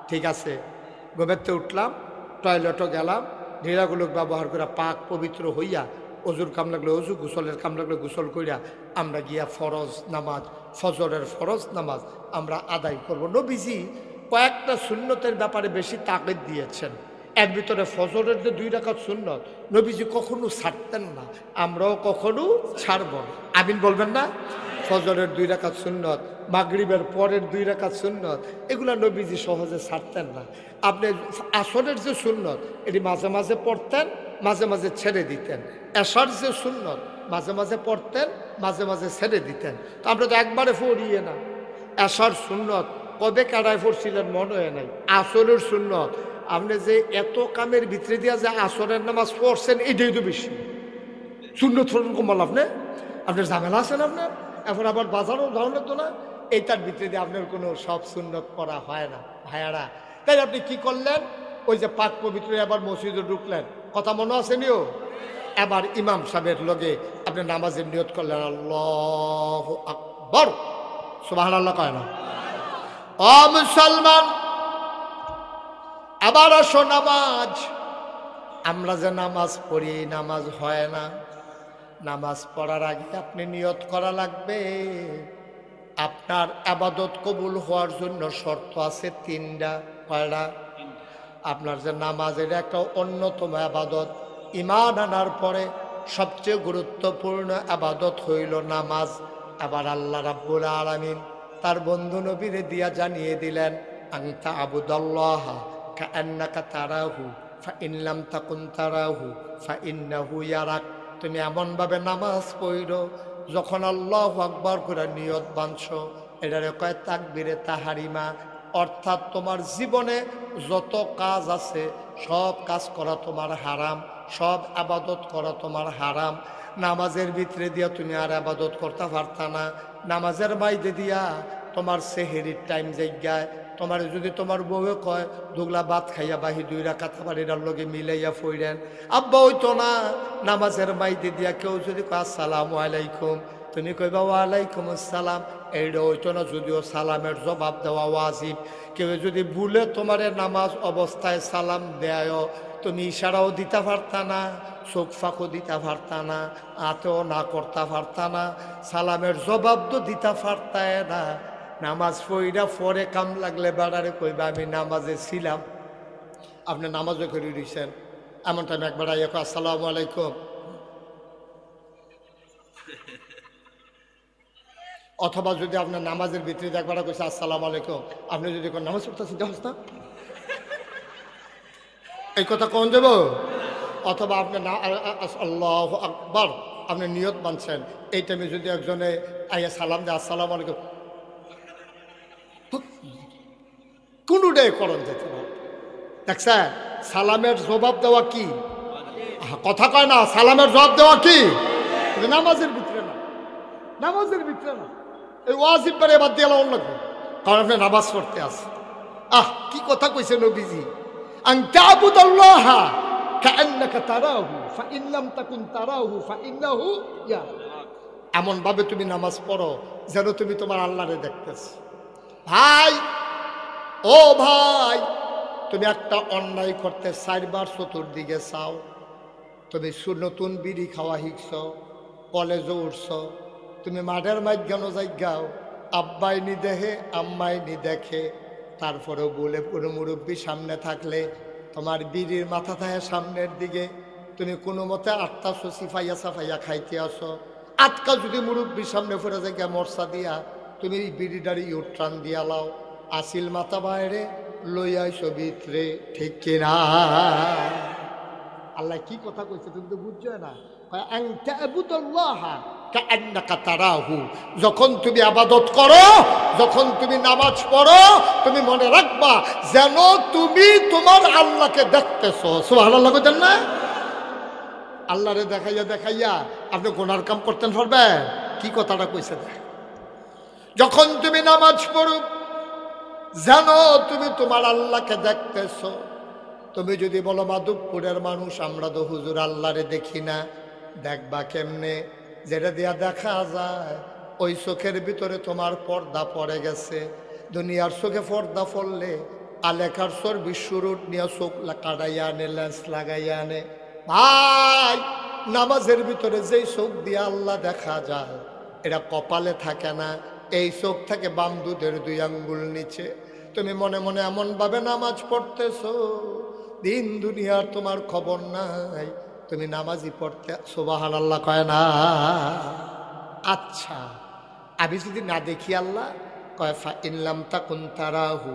ঠিক আছে, ঘুমেতে উঠলাম, টয়লেটও গেলাম, ঢিলাগুলোক ব্যবহার করে পাক পবিত্র হইয়া, অজুর কাম লাগলে অজু, গোসলের কাম লাগলে গোসল কইরা আমরা গিয়া ফরজ নামাজ, ফজরের ফরজ নামাজ আমরা আদায় করব। নবীজি কয়েকটা সুন্নতের ব্যাপারে বেশি তাকিদ দিয়েছেন। এর ভিতরে ফজরের যে 2 রাকাত সুন্নত নবীজি কখনো ছাড়তেন না, আমরাও কখনো ছাড়ব না। আমিন বলবেন না? ফজরের 2 রাকাত সুন্নত, মাগরিবের পরের 2 রাকাত সুন্নত, এগুলা নবীজি সহজে ছাড়তেন না। আপনি আসরের যে সুন্নত এটি মাঝে মাঝে পড়তেন, মাঝে মাঝে ছেড়ে দিতেন। এশার যে সুন্নত মাঝে মাঝে পড়তেন, মাঝে মাঝে ছেড়ে দিতেন। তো আমরা তো একবারে পড়িয়ে না। এশার সুন্নত কবে কাটায় পড়ছিলেন মনে হয় নাই। আসরের সুন্নত আপনি যে এত কামের ভিতরে দিয়া যে আসরের নামাজ পড়ছেন এটাই তো বেশি সুন্নত ফোরন কমাল। আপনার ঝামেলা আছেন আপনার, এখন আবার বাজারও যাওয়ার তো না, এইটার ভিতরে দিয়ে আপনার কোনো সব সুন্নত করা হয় না ভাইয়ারা। তাই আপনি কি করলেন, ওই যে পাক পবিত্র আবার মসজিদে ঢুকলেন, কথা মনে আছে নিও। এবার ইমাম সাহেবের লগে আপনি নামাজের নিয়ত করলেন আল্লাহু আকবার, সুবহানাল্লাহ কয় না? ও মুসলমান, আবার আসো নামাজ। আমরা যে নামাজ পড়ি নামাজ হয় না। নামাজ পড়ার আগে আপনি নিয়ত করা লাগবে। আপনার ইবাদত কবুল হওয়ার জন্য শর্ত আছে 3টা। কয়টা? আপনার যে নামাজের একটা অন্যতম ইবাদত, ঈমান আনার পরে সবচেয়ে গুরুত্বপূর্ণ ইবাদত হইল নামাজ। আবার আল্লাহ রাব্বুল আলামিন তার বন্ধু নবীরে দিয়া জানিয়ে দিলেন আনতা আবুদাল্লাহ কাআন্নাকা তারাহু ফাইন লাম তাকুন তারাহু ফাইন্নাহু ইয়ারাক। তুমি এমনভাবে নামাজ পড়ো যখন আল্লাহু আকবার করে নিয়ত বাঁধছো, এটারে কয় তাকবীরে তাহারিমা। অর্থাৎ তোমার জীবনে যত কাজ আছে সব কাজ করা তোমার হারাম, সব আবাদত করা তোমার হারাম। নামাজের ভিতরে দিয়া তুমি আর আবাদত করতে পারতা না। নামাজের বাইরে দিয়া তোমার সেহেরির টাইম জায়গায় তোমার যদি তোমার বউয়ে কয় দুগলা ভাত খাইয়া বাহি 2 রাকাত আবার এটার লগে মিলাইয়া ফইরেন, আব্বা হইতো না। নামাজের বাইরে দিয়া কেউ যদি কয় আসসালামু আলাইকুম, তুমি কইবা ওয়ালাইকুম আসসালাম, এইটা হইতো না। যদিও সালামের জবাব দেওয়া ওয়াজিব। কেউ যদি ভুলে তোমারে নামাজ অবস্থায় সালাম দেয়, তুমি ইশারাও দিতে পারতা না, চোখ ফাঁকও দিতে পারতা না, আতেও না করতে পারতা না, সালামের জবাব তো দিতে পারতায় না। নামাজ পড়া পরে কাম লাগলে বেড়ারে কইবা আমি নামাজে ছিলাম। আপনি নামাজও করে দিয়েছেন, এমন টাইম একবার আইয়া আসসালামু আলাইকুম, অথবা যদি আপনার নামাজের ভিতরে একবার কইছে আসসালামু আলাইকুম, আপনি যদি কোন নামাজ পড়তেছেন দেখছ না এই কথা কোন যাব। অথবা আপনি আল্লাহু আকবার আপনি নিয়ত বানছেন, এই টাইমে যদি একজনে আইয়া সালাম দেয় আসসালামু আলাইকুম, কোনটাই করণ যেতে পারে। দেখছেন সালামের জবাব দেওয়া কি কথা কয় না, সালামের জবাব দেওয়া কি নামাজের ভিতরে না, নামাজের ভিতরে না। এই ওয়াজিব পারে বাদ দিয়ে অন্য লাগবে, কারণ আপনি নামাজ পড়তে আসে। কি কথা কইছে নবীজি, আন তা'বুদাল্লাহ কাআন্নাকা তারাহু ফাইন লাম তাকুন তারাহু ফাইন্নাহু ইয়ারাক। এমন ভাবে তুমি নামাজ পড়ো যেন তুমি তোমার আল্লাহরে দেখতেছ। ভাই ও ভাই, তুমি একটা অন্যায় করতে 4 বার চতুর্দিকে চাও। তুমি নতুন বিড়ি খাওয়া শিখছ, কলেজে উঠছ, তুমি মাঠের মাঝখানো যাইগাও, আব্বাই নি দেখে আম্মাই নি দেখে, তারপরেও বলে কোনো মুরব্বী সামনে থাকলে তোমার বিড়ির মাথা থাকে সামনের দিকে, তুমি কোনো মতে 8টা সিফাইয়া সাফাইয়া খাইতে আসো। আটকা যদি মুরব্বীর সামনে ফেরে যায় মরসা দিয়া তুমি বিড়িটারি ইউট্রান দিয়া লাও, আসিল মাথা বাইরে লইয়াইছো ভিতরে, ঠিক কিনা? আল্লাহ কি কথা কইছে তুমি তো বুঝছো না। যখন তুমি আবাদত করো, যখন তুমি নামাজ পড়ো, তুমি মনে রাখবা যেন তুমি তোমার আল্লাহকে দেখতেছো। সুবহানাল্লাহ কইতেন না? আল্লাহরে দেখাইয়া দেখাইয়া আপনি গুনার কাম করতেন পারবেন? কি কথাটা কইছে দেখ, যখন তুমি নামাজ পড়ো যেন তুমি তোমার আল্লাহকে দেখতেছো। তুমি যদি বলো মাধবপুরের মানুষ আমরা তো হুজুর আল্লাহরে দেখি না, দেখবা কেমনে? যেটা দিয়া দেখা যায় ওই চোখের ভিতরে তোমার পর্দা পড়ে গেছে। দুনিয়ার চোখে পর্দা পড়লে আলেখার সর বিশ্বরুট নিয়ে চোখ কাটাইয়া আনে, লেন্স লাগাইয়া আনে। ভাই নামাজের ভিতরে যেই চোখ দিয়ে আল্লাহ দেখা যায় এটা কপালে থাকে না, এই চোখ থাকে বাম দুধের 2 আঙ্গুল নিচে। তুমি মনে মনে এমন ভাবে নামাজ পড়তেছো দিন দুনিয়ার তোমার খবর নাই, তুমি নামাজি পড়তে সুবহানাল্লাহ কয় না। আচ্ছা আমি যদি না দেখি আল্লাহ কয় ফা ইনলাম তাকুন তারাহু,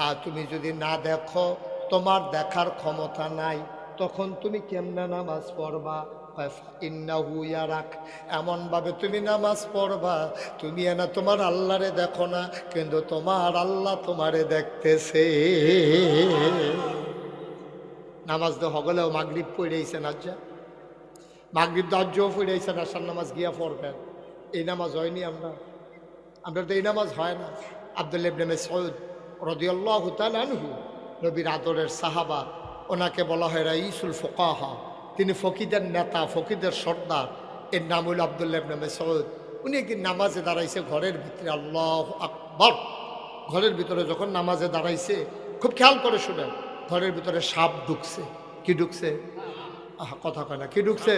আর তুমি যদি না দেখো, তোমার দেখার ক্ষমতা নাই, তখন তুমি কেমনে নামাজ পড়বা? ইন্নাহু ইয়ারাক, এমনভাবে তুমি নামাজ পড়বা তুমি না তোমার আল্লাহরে দেখো না, কিন্তু তোমার আল্লাহ তোমারে দেখতেছে। নামাজ তো হগলেও মাগরিব পড়েছেন, আজ্জা মাগরিব দাজ্জও পড়েছেন, আসার নামাজ গিয়া পড়বেন, এই নামাজ হয়নি। আমরা তো এই নামাজ হয় না। আব্দুল্লাহ ইবনে মাসউদ রাদিয়াল্লাহু তাআলা আনহু, নবীর আদরের সাহাবা, ওনাকে বলা হয় রাইসুল ফুকাহা, তিনি ফকিদের নেতা, ফকিদের সর্দার, এর নাম হইল আব্দুল্লাহ ইবনে মাসউদ। উনি একদিন নামাজে দাঁড়াইছে ঘরের ভিতরে, আল্লাহু আকবার, ঘরের ভিতরে যখন নামাজে দাঁড়াইছে, খুব খেয়াল করে শুনেন, ঘরের ভিতরে সাপ ঢুকছে। কি ঢুকছে? কথা কয় না, কি ঢুকছে?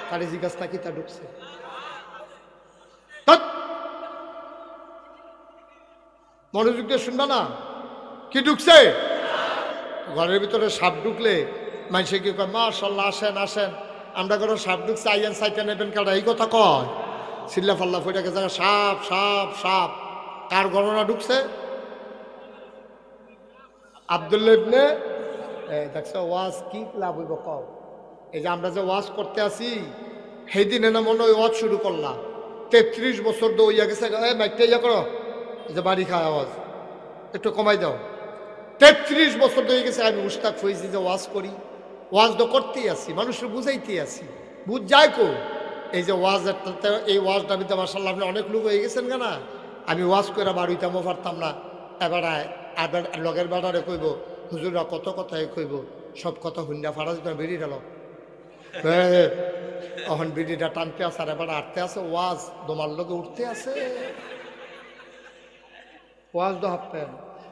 তারে জিজ্ঞাসা কি তা ঢুকছে? মনোযোগ দিয়ে শুনবা না, কি ঢুকছে? ঘরের ভিতরে সাপ ঢুকলে মানুষে কি কয়, মাশাআল্লাহ আসেন আসেন, আমরা ঘরে সাপ ঢুকছে, আইয়েন সাইতে নেবেন কাটা, এই কথা কয়। চিল্লা ফাল্লা ফুটে গেছে, সাপ সাপ সাপ। কার গণনা ঢুকছে? আব্দুল্লাহ ইবনে, দেখছো ওয়াজ কি লাভ হইব কও? এই যে আমরা যে ওয়াজ করতে আসি, সেই দিনে না মনে হয় ওয়াজ শুরু করলাম, 33 বছর দৌড়িয়া গেছে, মাইকটা ইয়া করো, এই যে বাড়ি খায় আওয়াজ একটু কমাই দাও। 33 বছর হয়ে গেছে আমি মুশতাক ফয়েজি যে ওয়াজ করি, ওয়াজ তো করতেই আসি, মানুষের বুঝাইতেই আসি, বুঝ যায় কো। এই যে ওয়াজ, এই ওয়াজটা আমি তো মাশাআল্লাহ আপনি অনেক লোক হয়ে গেছেন কেনা, আমি ওয়াজ করে বাড়িতামও পারতাম না। এবারে লগের বেড়ারে কইব, হুজুররা কত কথাই কইব, সব কথা হুন্ডা ফারাজ বেরিয়ে গেল, এখন বিড়িটা টানতে আছে, আর এবার আটতে আছে, ওয়াজ তোমার লোকে উঠতে আছে, ওয়াজ তো হাঁপতেন।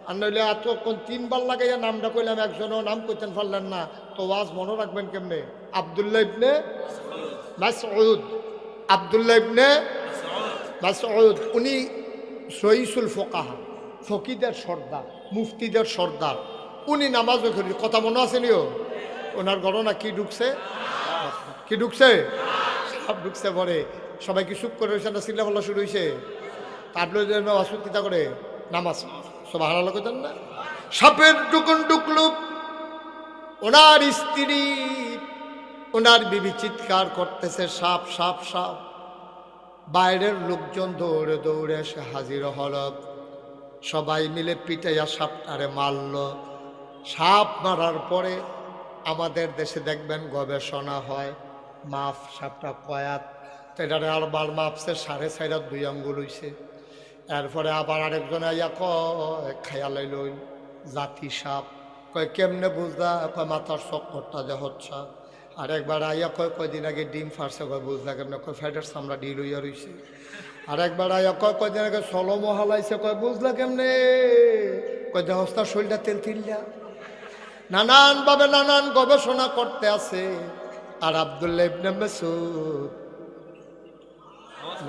আর নইলে এতক্ষণ 3 বার লাগাইয়া নামটা কইলাম, একজনও নাম কইতেন পারলেন না, তো ওয়াজ মনে রাখবেন কেমনে? আব্দুল্লাহ ইবনে মাসউদ, আব্দুল্লাহ ইবনে মাসউদ, উনি রাইসুল ফুকাহা, ফকিদের সর্দার, মুফতিদের সর্দার, উনি নামাজও করি, কথা মনে আছে নিও? ওনার গণনা কি ঢুকছে? কি ঢুকছে? সাপ ঢুকছে। পরে সবাই কি চুপ করে রয়েছে না, চিল্লা পাল্লা শুরু হয়েছে? তারপরে অসুবিধা করে নামাজ সুবহানাল্লাহ কইতেন না। সাপের টুকুন ঢুকলো, ওনার স্ত্রী, ওনার বিবি চিৎকার করতেছে, সাপ সাপ সাপ। বাইরের লোকজন দৌড়ে দৌড়ে এসে হাজির হল, সবাই মিলে পিটাইয়া সাপটারে মারল। সাপ মারার পরে আমাদের দেশে দেখবেন গবেষণা হয়, মাপ সাপটা কয়াত, এটারে আরবার মাপছে 4.5 2 আঙ্গুল হইছে। এরপরে আবার আরেকজন আইয়া কয় খায়ালাই লই জাতি সাপ, কয় কেমনে বুঝলা? কয় মাথার চক্করটা যে হচ্ছে। আরেকবার আইয়া কয় কয়দিন আগে ডিম ফারছে, কয় বুঝলা কেমনে? কয় ফ্যাটের চামড়া ডিল হইয়া রইছে। আরেকবার আইয়া কয় কয়দিন আগে সলমো হালাইছে, কয় বুঝলা কেমনে? কয় দেহস্তার শরীরটা তেল তিল্লা। নানানভাবে নানান গবেষণা করতে আছে। আর আব্দুল্লাহ ইবনে মাসউদ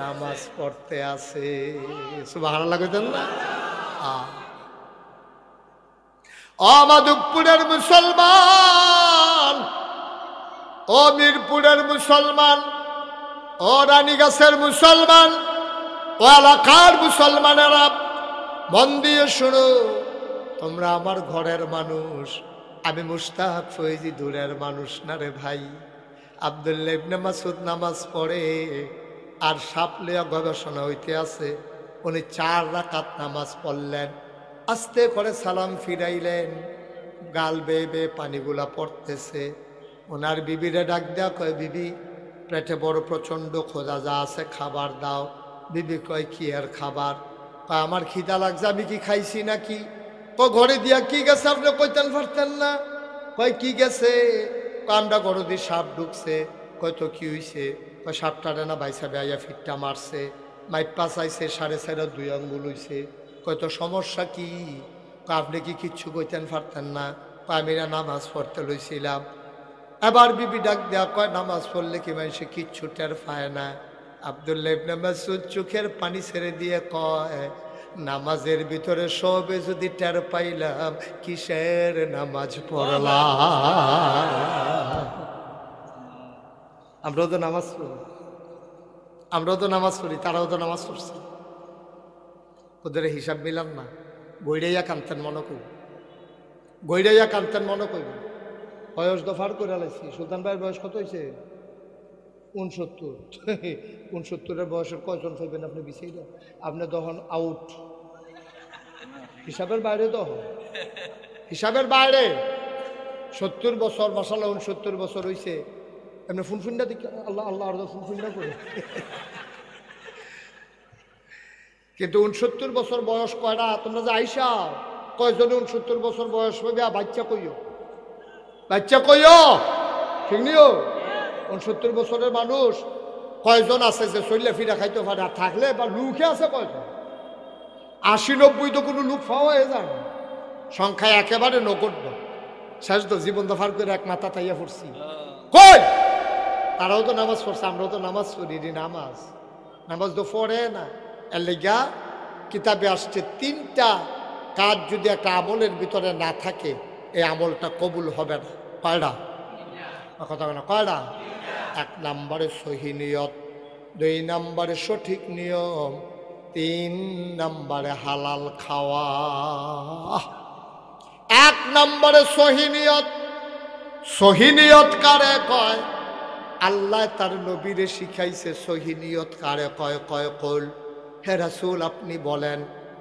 নামাজ পড়তে আছে। সুবহানাল্লাহ কইতেন না? ও মাধবপুরের মুসলমান, ও মিরপুরের মুসলমান, ও রানীগাছের মুসলমান, ও এলাকার মুসলমানেরা মন দিয়ে শুনো, তোমরা আমার ঘরের মানুষ, আমি মুশতাক ফয়েজি দূরের মানুষ না রে ভাই। আব্দুল্লাহ ইবনে মাসউদ নামাজ পড়ে, আর সাপ লইয়া গবেষণা হইতে আছে। উনি 4 রাকাত নামাজ পড়লেন, আস্তে করে সালাম ফিরাইলেন, গাল বেয়ে বেয়ে পানিগুলা পড়তেছে। ওনার বিবিরে ডাক দেয়া, কয় বিবি পেটে বড় প্রচণ্ড খোঁজা, যা আছে খাবার দাও। বিবি কয় কি আর খাবার? কয় আমার খিদা লাগছে, আমি কি খাইছি নাকি? ঘরে দিয়া কি গেছে আপনি কইতেন পারতেন না? কয় কি গেছে? আমরা ঘর দিয়ে সাপ ঢুকছে। কয় তো কি হইছে? কয় সাপটারে না বাইসা বেয়া ফিটটা মারছে, মাইপা চাইছে, 4.5 2 আঙ্গুল হইছে। কয় তো সমস্যা কি? কয় আপনি কি কিচ্ছু কইতেন পারতেন না? কয় আমি নামাজ পড়তে লইছিলাম। এবার বিবি ডাক দেয়া, কয় নামাজ পড়লে কি মানুষে কিচ্ছু টের পায় না? আব্দুল্লাহ ইবনে মাসউদ চোখের পানি ছেড়ে দিয়ে কয়, নামাজের ভিতরে সবে যদি টের পাইলাম কিসের নামাজ পড়লাম। আমরাও তো নামাজ পড়ি, তারাও তো নামাজ পড়ছে। ওদের হিসাব মিলাম না। গৈরাইয়া কান্তেন মনে করি, বয়স দফার করে লাইছি। সুলতান ভাইয়ের বয়স কত হয়েছে? 69। 69-এর বয়সের কয়জন পাইবেন আপনি বিচাইরা? আপনি তখন আউট, হিসাবের বাইরে, তখন হিসাবের বাইরে। 70 বছর মাশাআল্লাহ, 69 বছর হয়েছে। এমনি ফুনফুন্ডা দিকে আল্লাহ আল্লাহ আর ফুনফুন্ডা করে। কিন্তু 69 বছর বয়স কয়টা? তোমরা যে আইসা কয়জনে 69 বছর বয়স হইবে? বাচ্চা কইও ঠিক নিও। 69 বছরের মানুষ কয়জন আছে যে চললে ফিরা খাইতে পারে? আর থাকলে বা লুকে আছে কয়জন? 80-90 তো কোনো লুক পাওয়া হয়ে যায় না, সংখ্যায় একেবারে নগণ্য। শেষ তো জীবন দফার করে এক মাথা তাইয়া পড়ছি। কই তারাও তো নামাজ পড়ছে, আমরাও তো নামাজ পড়ি। নামাজ তো পড়ে না। এর লেগা কিতাবে আসছে 3টা কাজ যদি একটা আমলের ভিতরে না থাকে এই আমলটা কবুল হবে না। কয়টা কথা বলে? কয়টা? 1 নম্বরে সহি নিয়ত, 2 নম্বরে সঠিক নিয়ম, 3 নম্বরে হালাল খাওয়া। 1 নম্বরে সহি নিয়ত কারে কয়? আল্লাহ তার নবীরে শিখাইছে সহি নিয়ত কারে কয়? কল হে রাসূল আপনি বলেন,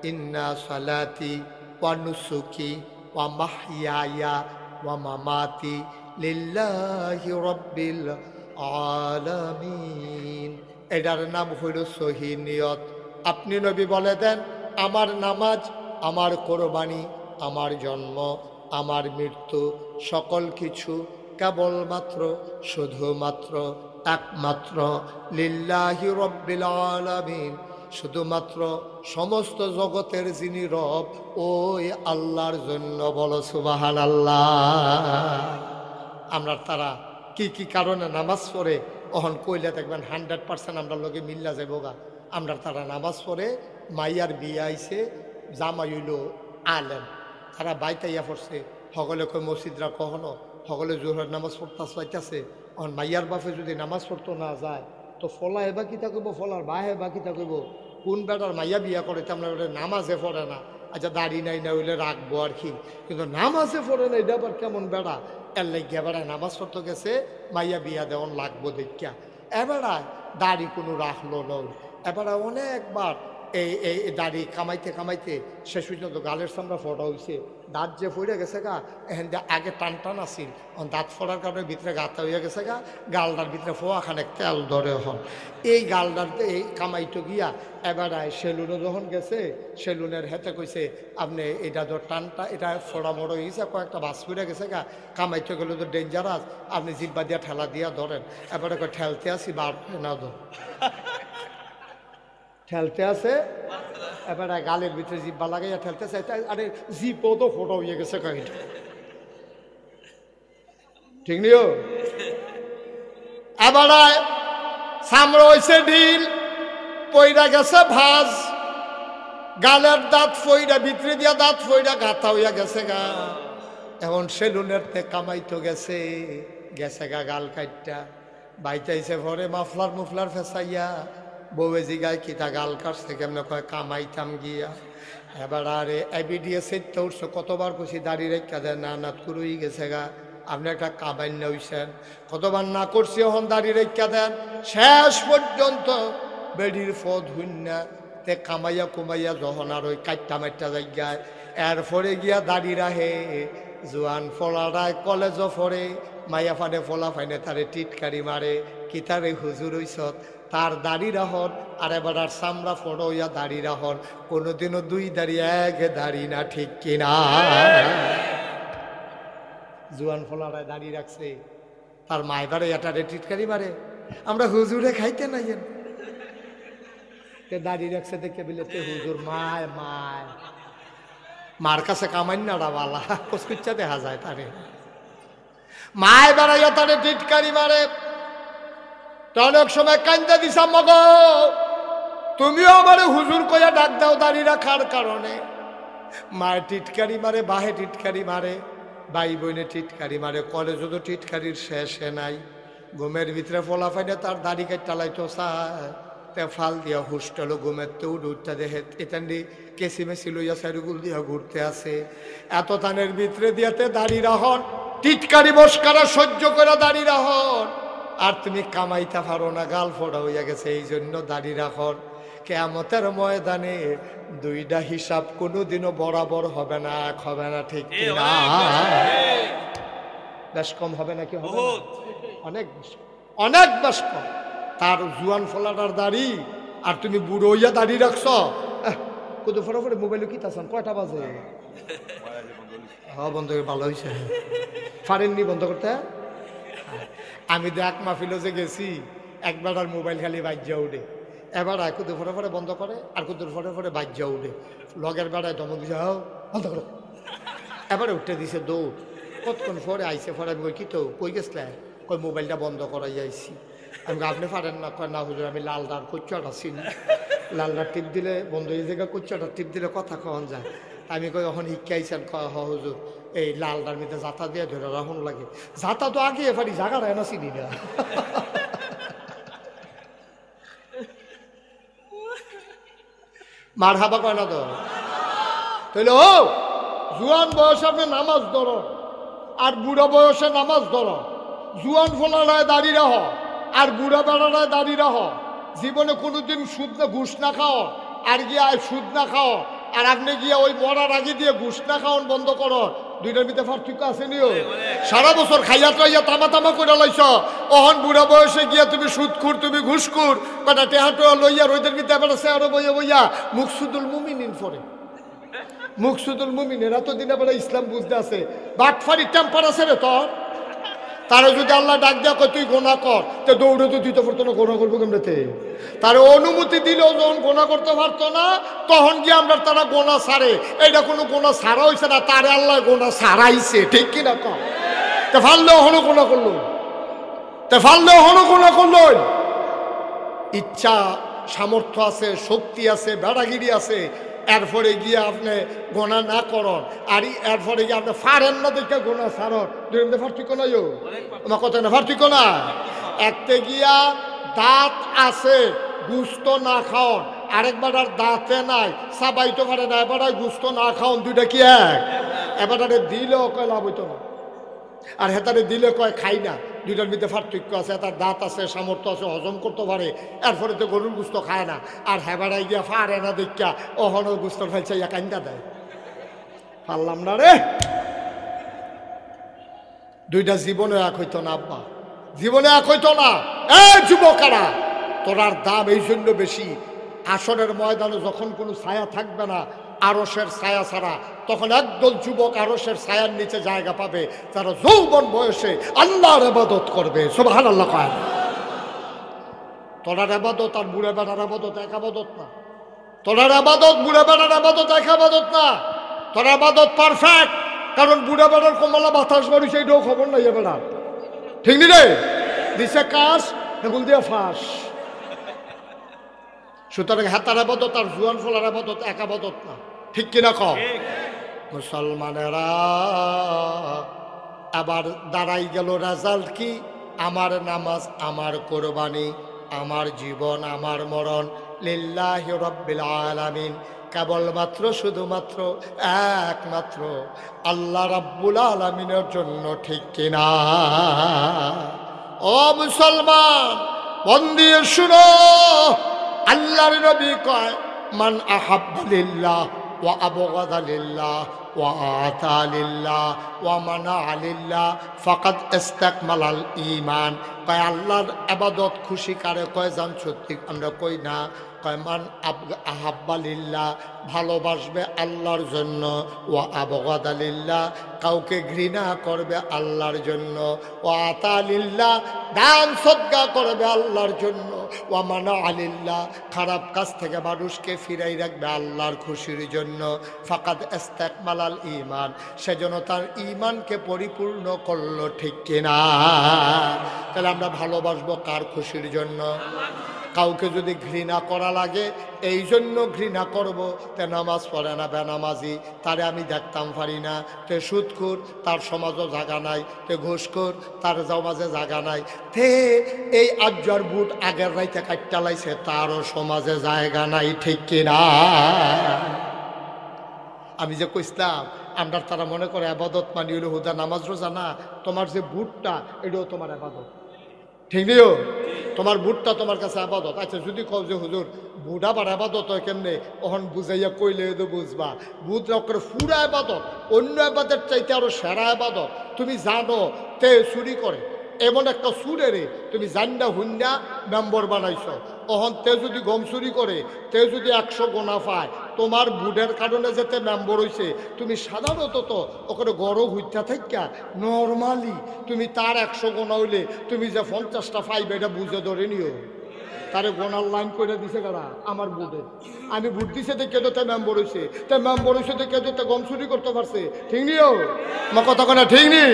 ইন্না সালাতি ওয়া নুসুকি ওয়া মাহইয়ায়া ওয়া মামাতি লিল্লাহি রাব্বিল আলামিন। এটার নাম হইল সহি নিয়ত। আপনি নবী বলে দেন, আমার নামাজ, আমার কোরবানি, আমার জন্ম, আমার মৃত্যু, সকল কিছু কেবলমাত্র, শুধুমাত্র, একমাত্র লিল্লাহি রাব্বিল আলামিন, শুধুমাত্র সমস্ত জগতের যিনি রব ওই আল্লাহর জন্য। বলো সুবহানাল্লাহ। আমরা তারা কি কি কারণে নামাজ পড়ে অহন কইলে দেখবেন 100% আমরা লগে মিল্লা যাবো গা। আমরা তারা নামাজ পড়ে, মাইয়ার বিয়ে আইছে, জামাই হইল আলেম, তারা বাইতাইয়া পড়ছে, সকলে কই মসজিদরা কখনো, সকলে জোহরের নামাজ পড়তে চাইতেছে। অহন মাইয়ার বাপে যদি নামাজ পড়তো না যায় তো ফলা হেবা কিতা কইব, ফলার বা হেবা কিতা কইব। কোন বেটার মাইয়া বিয়া করে তেমন নামাজে পড়ে না, আচ্ছা দাড়ি নাই না হইলে রাখবো আর কি, কিন্তু নামাজে পড়ে না, এটা আবার কেমন বেড়া? এর লাগিয়া বেড়ায় নামাজ পড়তে গেছে, মাইয়া বিয়া দেওয়ান লাগবো দেখিয়া এবারায় দাড়ি কোনো রাখলো নয়। এবারে অনেকবার এই দাড়ি কামাইতে শেষ পর্যন্ত গালের সামনে ফোটা হয়েছে, দাঁত যে ফইরে গেছে গা, এখান দিয়ে আগে টান আসিল, দাঁত ফোড়ার কারণে ভিতরে গাতা হইয়া গেছে গা, গালটার ভিতরে ফোয়াখানে তেল ধরে হন। এই গালটার এই কামাইতে গিয়া এবারে সেলুনে যখন গেছে, সেলুনের হেতে কইছে আপনি এটা তো টানটা, এটা ফোড়া মোড়ো হয়েছে, কয়েকটা বাস ফিরে গেছে গা, কামাইতে গেলে তো ডেঞ্জারাস, আপনি জিব্বা দিয়া ঠেলা দিয়া ধরেন। এবারে ঠেলতে আসি বার না ধর ঠেলতে আছে, এবারে গালের ভিতরে জিব্বা লাগাইয়া ঠেলতেছে, আরে জিপও তো ফোটা হয়ে গেছে কাহিনী, ঠিক নিও। এবারে সামরা হয়েছে ঢিল, পইরা গেছে ভাজ, গালের দাঁত ফইরা ভিতরে দিয়া দাঁত ফইরা গাথা হইয়া গেছে গা। এখন সেলুনের তে কামাইতো গেছে গা গাল কাটটা, বাইতাইছে ভরে মুফলার ফেসাইয়া, বউয়ে জিগায় কিতা গাল কাটছে কেমন, কয় কামাইতাম গিয়া। এবার আরে এবিডিএ সেটটা উঠছো, কতবার কইছি দাড়ি রেখা দেন, না নাত কুরুই গেছে গা, আপনি একটা কামাইন হইছেন, কতবার না করছি এখন দাড়ি রেখা দেন। শেষ পর্যন্ত বেডির ফদ হুন্না তে কামাইয়া কুমাইয়া যখন আর ওই কাট্টা মাইট্টা জায়গায়, এরপরে গিয়া দাড়ি রাহে, জোয়ান ফলারায় কলেজও ফরে, মাইয়া ফানে ফলা ফাইনে তারে টিটকারি মারে, কি তারে হুজুর হইছত, তার দাড়ি রাহন আর এবার আর সামরা ফটো হইয়া দাড়ি রাহন, কোনোদিনও 2 দাড়ি 1 দাড়ি না, ঠিক কিনা? জোয়ান ফলারায় দাড়ি রাখছে, তার মায় বারে এটারে টিটকারি মারে, আমরা হুজুরে খাইতে নাই দাড়ি রাখছে দেখে বিলেতে হুজুর মায় মায়, মার কাছে কামান্নাটা বালা কসকুচ্চা দেখা যায়, তারে মায় বেড়াইয়া তারে টিটকারি মারে। অনেক সময় কান্দা দিছা মগ, তুমিও আমার হুজুর কইয়া ডাক দাও দাড়ি রাখার কারণে। মায়ের টিটকারি মারে, বাহে টিটকারি মারে, ভাই বোনে টিটকারি মারে, কলেজও তো টিটকারির শেষে নাই। ঘুমের ভিতরে ফলা ফাইনে তার দাড়ি কাট টালাইতো চায়, তে ফাল দিয়া হোস্টেল ঘুমের তো উঠতে দেখে এটান্ডি কেসি মেসি লইয়া সাইরুগুল দিয়া ঘুরতে আছে। এত তানের ভিতরে দিয়াতে দাড়ি রাহন, টিটকারি বসকারা সহ্য করে দাড়ি রাহন। আর তুমি কামাইতে পারো না, গাল ফোড়া হইয়া গেছে, এই জন্য দাড়ি রাখর। কিয়ামতের ময়দানে দুইটা হিসাব কোনোদিনও বরাবর হবে না, এক হবে না, ঠিক কিনা? বেশ কম হবে নাকি? হবে অনেক অনেক বেশ কম। তার জুয়ান ফলাটার দাড়ি আর তুমি বুড়ো হইয়া দাড়ি রাখছ। কত ফটাফটে মোবাইলে কি তাছান, কয়টা বাজে? হ্যাঁ বন্ধ করে ভালো হয়েছে। পারেননি বন্ধ করতে? আমি তো এক মাহফিলে যে গেছি, একবার আর মোবাইল খালি বাজ্যা উঠে, এবার কুদু ফটে ফটে বন্ধ করে, আর কুদুর ফটে ফটে বাজ্যা উঠে। লগের বেড়ায় দমক দিছে, হাও বন্ধ করো। এবারে উঠে দিছে দৌড়। কতক্ষণ পরে আইসে, পরে আমি কই কি তো কই গেছলে? কই মোবাইলটা বন্ধ করাই আইসি। আমি আপনি পারেন না? কয় না হুজুর, আমি লালদার কুচ্চাটা চিনি, লালদার টিপ দিলে বন্ধ হয়ে জায়গা, কুচ্চাটার টিপ দিলে কথা কখন যায়। আমি কই এখন শিক্ষাইছেন? কয় হ হুজুর, এই লালদার মধ্যে জাতা দিয়ে ধরে রাখুন লাগে। জাতা তো আগে পারি, জায়গাটা এনে চিনি না। মার হাবা কয় না তো? তাহলে ও জুয়ান বয়সে আপনি নামাজ ধরো, আর বুড়া বয়সে নামাজ ধরো। জুয়ান ফোলারায় দাঁড়িয়ে রাহ, আর বুড়া বেড়ারায় দাঁড়িয়ে রাহ। জীবনে কোনোদিন সুদ না ঘুষ না খাও, আর গিয়া সুদ না খাও, আর আপনি গিয়া ওই মরার আগে দিয়ে ঘুষ না খাওয়ান বন্ধ করো। দুইটার ভিতরে পার্থক্য আছে নিও। সারা বছর খাইয়া টাইয়া তামা তামা করে লাইছ, অহন বুড়া বয়সে গিয়া তুমি সুদখুর, তুমি ঘুষখুর, কটা টেহাটো লইয়া রোদের ভিতরে এবার চেয়ারে বইয়া বইয়া মুকসুদুল মুমিনিন পড়ে। মুকসুদুল মুমিন এরা তো দিন এবার ইসলাম বুঝতে আছে, বাটফারি টেম্পার আছে রে তোর। তারা যদি আল্লাহ ডাক দেয়া কয় তুই গোনা কর, তো দৌড়ে তো দিতে পারতো না, গোনা করবো কেমনেতে? তার অনুমতি দিলেও যখন গোনা করতে পারতো না, তখন গিয়ে আমরা তারা গোনা ছাড়ে। এইটা কোনো গোনা ছাড়া হয়েছে না, তারে আল্লাহ গোনা ছাড়াইছে, ঠিক কিনা কম? তে ফাললেও হলো গোনা করলো, তে ফাললেও হলো গোনা করলো। ইচ্ছা সামর্থ্য আছে, শক্তি আছে, বেড়াগিরি আছে, এরপরে গিয়ে আপনি গোনা না করন, আর এরপরে গিয়ে আপনি ফারেন না দেখে গোনা ছাড়ন। দুই মধ্যে পার্থক্য নাই, আমার কথা না পার্থক্য না। একতে গিয়া দাঁত আছে, গুস্ত না খাওন, আরেকবার আর দাঁতে নাই, সাবাইতে পারে না, এবার গুস্ত না খাওন, দুইটা কি এক? এবার দিলেও কয় লাভ হইতো না, আর হেতারে দিলে কয় খাই না। দুইটার মধ্যে পার্থক্য আছে। তার দাঁত আছে, সামর্থ্য আছে, হজম করতে পারে, এরপরে তো গরুর গুস্ত খায় না। আর হেবাড়াই গিয়া ফারে না দেখা অহন গুস্ত ফেলছাইয়া কান্দা দেয়। পারলাম না রে। দুইটা জীবনে এক হইতো না আব্বা, জীবনে এক হইতো না। এ যুবকেরা, তোরার দাম এই জন্য বেশি, আসরের ময়দানে যখন কোনো ছায়া থাকবে না, আরশের ছায়া ছাড়া, তখন একদল যুবক আরশের ছায়ার নিচে জায়গা পাবে, তারা যৌবন বয়সে আল্লাহর ইবাদত করবে। সুবহানাল্লাহ কয়। তোরার ইবাদত আর বুড়া বেড়ার ইবাদত এক ইবাদত না। তোরার ইবাদত বুড়া বেড়ার ইবাদত এক ইবাদত না। তোর ইবাদত পারফেক্ট, কারণ বুড়া বেড়ার কমলা বাতাস বাড়িছে, এইটাও খবর নাই এবার, ঠিক নি রে? দিছে কাজ, এগুল দিয়ে ফাঁস। সুতরাং হাতার আবাদত আর জুয়ান ফলার আবাদত এক আবাদত না, ঠিক কিনা কম? মুসলমানেরা আবার দাঁড়াই গেল রেজাল্ট কি? আমার নামাজ, আমার কোরবানি, আমার জীবন, আমার মরণ লিল্লাহি রাব্বিল আলামিন, কেবলমাত্র শুধুমাত্র একমাত্র আল্লাহ রাব্বুল আলামিনের জন্য, ঠিক কিনা? ও মুসলমান, মন দিয়ে শুনো, আল্লাহর নবী কয়, মান আহাব্বা লিল্লাহ ওয়া আবগাদা লিল্লাহ ওয়া আতা লিল্লাহ ওয়া মানা লিল্লাহ ফাকাদ ইস্তাকমালাল ঈমান। কয় আল্লাহর ইবাদত খুশি কারে কয় জান? সত্যি আমরা কই না। কয় মান আহাব্বা লিল্লাহ, ভালোবাসবে আল্লাহর জন্য, ওয়া আবগাদা লিল্লাহ, কাউকে ঘৃণা করবে আল্লাহর জন্য, ওয়া আতা লিল্লাহ, দান সদকা করবে আল্লাহর জন্য, ওয়া মানা লিল্লাহ, খারাপ কাজ থেকে মানুষকে ফিরাই রাখবে আল্লাহর খুশির জন্য। ফাকাদ ইস্তাকমালাল ঈমান, সেজন্য তার ঈমানকে পরিপূর্ণ করলো, ঠিক কিনা? তাহলে আমরা ভালোবাসবো কার খুশির জন্য? কাউকে যদি ঘৃণা করা লাগে এই জন্য ঘৃণা করব, তে নামাজ পড়ে না বেনামাজি, তারে আমি দেখতাম পারি না, তে সুদখোর তার সমাজও জায়গা নাই, তে ঘুষখোর তার সমাজে জায়গা নাই, তে এই আজ্জার বুট আগের রাইতে কাটটা লাইছে তারও সমাজে জায়গা নাই, ঠিক কিনা? আমি যে কইসলাম আমরা তারা মনে করে আবাদত মানি হলো হুদা নামাজ রোজা না, তোমার যে বুটটা এটাও তোমার আবাদত, ঠিক নিও? তোমার বুটটা তোমার কাছে আবাদত। আচ্ছা যদি কও যে হুজুর বুট আবার আবাদত হয় কেমনে, ওখান বুঝাইয়া কইলে তো বুঝবা। বুট করে পুরা আবাদত, অন্য আবাদের চাইতে আরো সেরা আবাদত। তুমি জানো তে চুরি করে, এমন একটা সুরে রে তুমি জান্ডা হুন্ডা মেম্বর বানাইছ, ওহন তে যদি গম চুরি করে, তে যদি 100 গোনা পায়, তোমার বুডের কারণে যেতে মেম্বর হইছে, তুমি সাধারণত তো ওখানে গড় হইতা থাকা নর্মালি তুমি তার 100 গোনা হইলে তুমি যে 50টা পাইবে এটা বুঝে ধরে নিও। তারে গোনার লাইন করে দিছে কারা? আমার বুডে। আমি বুট দিছে দেখে তো মেম্বর হইছে, তা মেম্বর হইছে দেখে তো গম চুরি করতে পারছে, ঠিক নিও? আমার কথা কেনা ঠিক নি?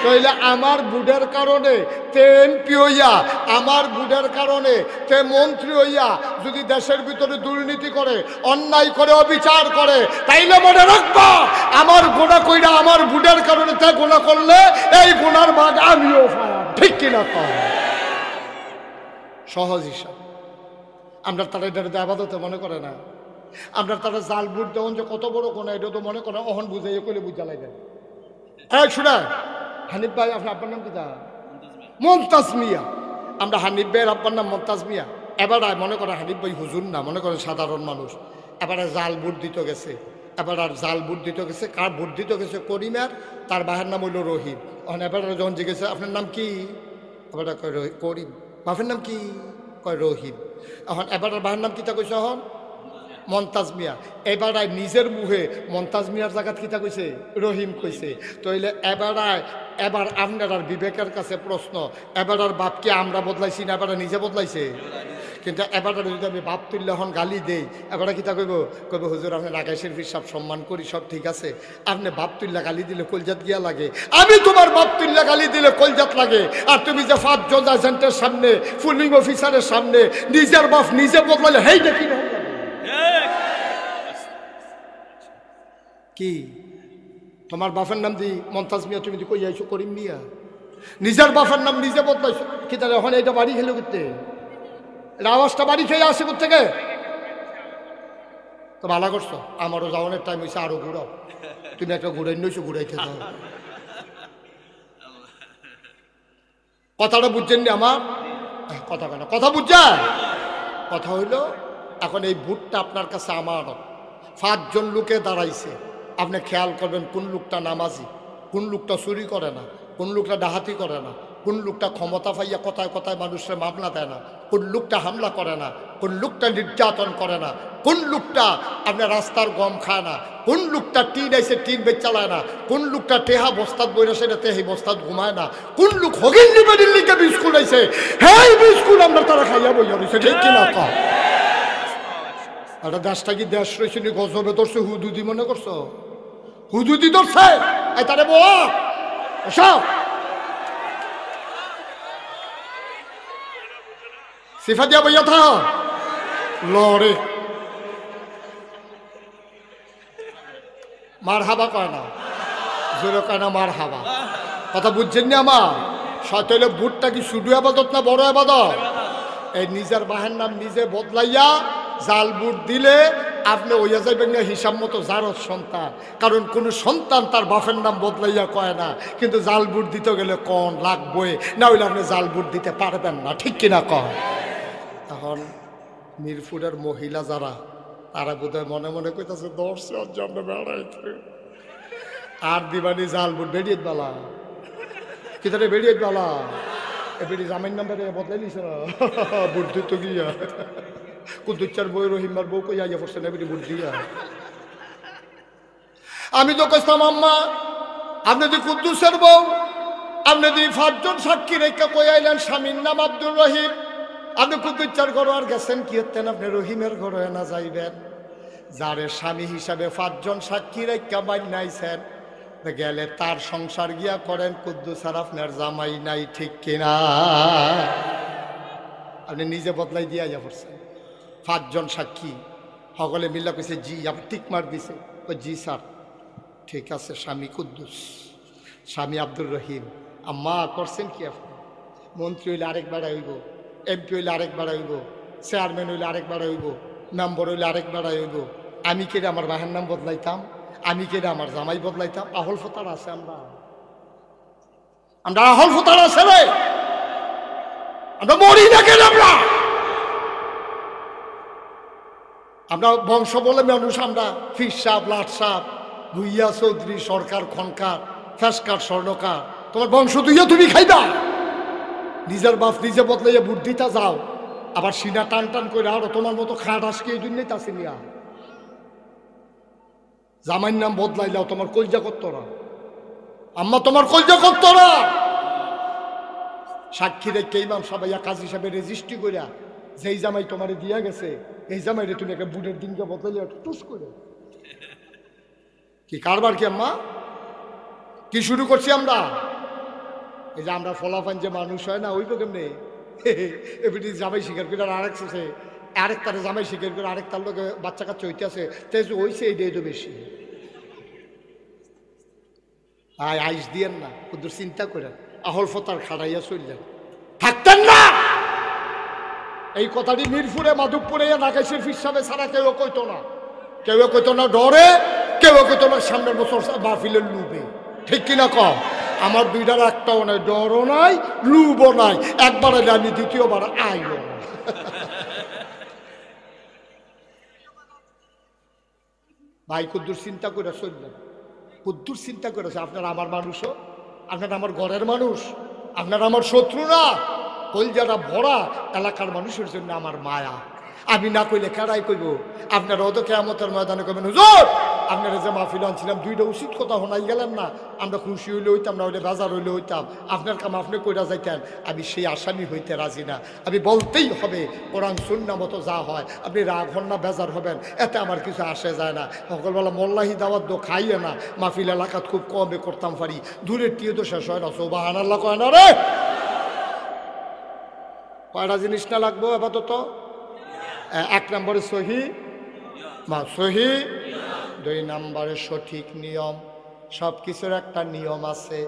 তাইলে আমার বুডের কারণে তে এমপি হইয়া, আমার বুডের কারণে তে মন্ত্রী হইয়া যদি দেশের ভিতরে দুর্নীতি করে, অন্যায় করে, অবিচার করে, তাইলে মনে রাখবা আমার গোনা কইরা আমার বুডের কারণে তে গোনা করলে এই গোনার ভাগ আমিও পাই, ঠিক কিনা? সহজ হিসাব। আমরা তারা এটা আবাদতে মনে করে না। আমরা তারা জাল বুট দেওয়ান যে কত বড় গোনা এটা তো মনে করে অহন বুঝাইয়া কইলে বুঝা লাগবে। এই শুনা হানিফ ভাই, আপনার নাম কি? মমতাজ মিয়া। আমরা হানিফ ভাইয়ের আপনার নাম মমতাজ মিয়া। এবার মনে করে হানিফ ভাই হুজুর না, মনে করেন সাধারণ মানুষ। এবারে জাল বুট দিতে গেছে, এবার আর জাল বুট দিতে গেছে, কার বুট দিতে গেছে? করিমের, তার বাহের নাম হইল রহিম। এবার যখন জিজ্ঞেসে আপনার নাম কি, এবার করিম। বাপের নাম কি? কয় রহিম। এখন এবার বাহের নাম কিতা কইছে? এখন মমতাজ মিয়া। এবার নিজের মুখে মমতাজ মিয়ার জায়গাত কিতা কইছে? রহিম কইছে। তইলে এবার আপনার বিবেকের কাছে প্রশ্ন, এবার বাপ কি আমরা বদলাইছি না এবার নিজে বদলাইছে? কিন্তু এবার যদি আমি বাপ তুললে এখন গালি দেই, এবার কিতা কইব? কইব হুজুর আপনি আকাশের হিসাব সম্মান করি, সব ঠিক আছে, আপনি বাপ তুললে গালি দিলে কলজাত গিয়া লাগে। আমি তোমার বাপ তুললে গালি দিলে কলজাত লাগে, আর তুমি যে 5 জন এজেন্টের সামনে, পুলিং অফিসারের সামনে নিজের বাপ নিজে বদলাইলে হেই দেখি না কি? তোমার বাপের নাম দি মমতাজ মিয়া, তুমি কই আইছো করিম মিয়া? নিজের বাপের নাম নিজে বদলাইছো কি? তাহলে এখন এইটা বাড়ি খেলে করতে, আওয়াজটা বাড়ি খেয়ে আসে থেকে তো ভালো করছো। আমারও যাওয়ানোর টাইম হয়েছে, আরো ঘুরাও। তুমি একটা ঘুরাই নইছো, ঘুরাইতে দাও। কথাটা বুঝছেন নি আমার? কথা কেন কথা বুঝছে? কথা হইল এখন এই ভোটটা আপনার কাছে আমার। 5 জন লোকে দাঁড়াইছে, আপনি খেয়াল করবেন কোন লোকটা নামাজি, কোন লোকটা চুরি করে না, কোন লোকটা ডাহাতি করে না, কোন লোকটা ক্ষমতা পাইয়া কথায় কথায় মানুষের মামলা দেয় না, কোন লোকটা হামলা করে না, কোন লোকটা নির্যাতন করে না, কোন লোকটা আপনার রাস্তার গম খায় না, কোন লোকটা টিন আইসে টিন বেচ চালায় না, কোন লোকটা টেহা বস্তাত বইরা সেটা তেহি বস্তাত ঘুমায় না, কোন লোক হগিন লিবাডির লিগে বিস্কুট আইসে, হ্যাঁ বিস্কুট আমরা তারা খাইয়া বইয়া রয়েছে, ঠিক কিনা? একটা দেশটা কি দেশ রয়েছে নি? গজবে ধরছে হুদুদি মনে করছো? হুদুদি ধরছে তারে বসব সিফা দিয়া বইয়া থা লড়ে মার হাবা কয় না, জোরে কয় না মার হাবা। কথা বুঝছেন না আমার? সতলে বুটটা কি শুধু আবাদত না বড় আবাদত? এই নিজের বাহের নাম নিজে বদলাইয়া জাল বুট দিলে আপনি ওইয়া যাইবেন না হিসাব মতো জারজ সন্তান। কারণ কোন সন্তান তার বাপের নাম বদলাইয়া কয় না, কিন্তু জাল বুট দিতে গেলে কন লাগবে, না হইলে আপনি জাল বুট দিতে পারবেন না, ঠিক কিনা কন? এখন মিরপুরের মহিলা যারা, তারা বোধহয় মনে মনে কইতাছে 10 জন্য বেড়াইতে আর দিবানি জাল বুট বেরিয়ে বালা কি তারে বেরিয়ে বালা এবারে জামাইন নাম্বারে বদলাই নিছে না বুট দিত গিয়া কুদ্দুচ্চার বই রহিমার বউ কই আইয়া পড়ছে না এবারে বুট দিয়া। আমি তো কইতাম আম্মা আপনি দি কুদ্দুসের বউ, আপনি দি 5 জন সাক্ষী রেখা কই আইলেন স্বামীর নাম আব্দুর রহিম, আপনি কুদ্দুচ্চার ঘর আর গেছেন কি হতেন? আপনি রহিমের ঘরে না যাইবেন, যারে স্বামী হিসাবে 5 জন সাক্ষী রেখা বানাইছেন, গেলে তার সংসার গিয়া করেন। কুদ্দুস আর আপনার জামাই নাই, ঠিক কিনা? আপনি নিজে বদলাই দিয়া যা পড়ছেন। 5 জন সাক্ষী সকলে মিল্লা কইছে জি, আবার টিক মার দিছে, ওই জি স্যার ঠিক আছে। স্বামী কুদ্দুস, স্বামী আব্দুর রহিম। আম্মা করছেন কি আপনি? মন্ত্রী হইলে আরেকবার হইব, এমপি হইলে আরেকবার হইব, চেয়ারম্যান হইলে আরেকবার হইব, মেম্বার হইলে আরেকবার হইব। আমি কেটে আমার বাহের নাম বদলাইতাম, আমি কেটে আমার জামাই বদলাইতাম। আহল ফতার আছে, আমরা আহল ফতার আছে রে, আমরা মরি না কেন? আমরা বংশ বলে মানুষ, আমরা ফির সাপ, লাট সাপ, ভুইয়া চৌধুরী, সরকার, খনকার, ফেসকার, স্বর্ণকার। তোমার বংশ দুইয়া তুমি খাইবা। নিজের বাপ নিজে বদলাইয়া বুদ্ধিটা যাও, আবার সিনা টান টান করে আরো তোমার মতো খাট আজকে এই জন্যই তাছে নিয়া। জামাইয়ের নাম বদলাইলাও, তোমার কলজা করতো না আম্মা, তোমার কলজা করতো না। সাক্ষী রেখে ইমাম সাহেব কাজী সাহেবের রেজিস্ট্রি করিয়া যেই জামাই তোমারে দিয়া গেছে, এই জামাই রে তুমি একটা বুটের দিনকে বদলাইলে টুস করে কি কারবার কি আম্মা? কি শুরু করছি আমরা? এই যে আমরা ফলাফান যে মানুষ হয় না, ওই তো কেমনে এমনি জামাই স্বীকার করে আরেক শেষে আরেক তারে জামাই স্বীকার করে আরেক তার লোকে বাচ্চা কাচ্চা হইতে আছে, তাই ওইছে এইটাই তো বেশি। আইস দিয়েন না, ওদের চিন্তা করে আহল ফতার খাড়াইয়া চললেন, থাকতেন না। এই কথাটি মিরপুরে, মাধবপুরে, নাগাইশের ফিরসাবে ছাড়া কেউ কইতো না, কেউ কইতো না ডরে, কেউ কইতো না সামনের বছর মাহফিলের লুবে। ঠিক কিনা কম? আমার দুইটার একটাও নাই, ডরও নাই, লুবও নাই। একবার এলে আমি দ্বিতীয়বার আইও না। ভাই কুদ্দুর চিন্তা করে চললেন, কুদ্দুর চিন্তা করেছে আপনার আমার মানুষও, আপনারা আমার ঘরের মানুষ, আপনারা আমার শত্রু না। কলজাটা ভরা এলাকার মানুষের জন্য আমার মায়া। আমি না কইলে কারাই কইব? আপনারা তো কেয়ামতের ময়দানে কইবেন হুজুর আপনারা যে মাহফিল আনছিলাম দুইটা উচিত কথা শোনাই গেলেন না, আমরা খুশি হইলে হইতাম, না হইলে বাজার হইলে হইতাম, আপনার কাম আপনি কইরা যাইতেন। আমি সেই আসামি হইতে রাজি না। আমি বলতেই হবে কোরআন সুন্নাহ মতো যা হয়। আপনি রাগ হন না, বেজার হবেন, এতে আমার কিছু আসে যায় না। সকালবেলা মোল্লাহি দাওয়াত দো খাইয়ে না, মাহফিল এলাকাত খুব কমে করতাম পারি, দূরের টিয়ে তো শেষ হয় না। সুবহানাল্লাহ কয় না রে? কয়টা জিনিস না লাগবো আপাতত? 1 নম্বরে সহি সহি, 2 নম্বরে সঠিক নিয়ম। সব কিছুর একটা নিয়ম আছে,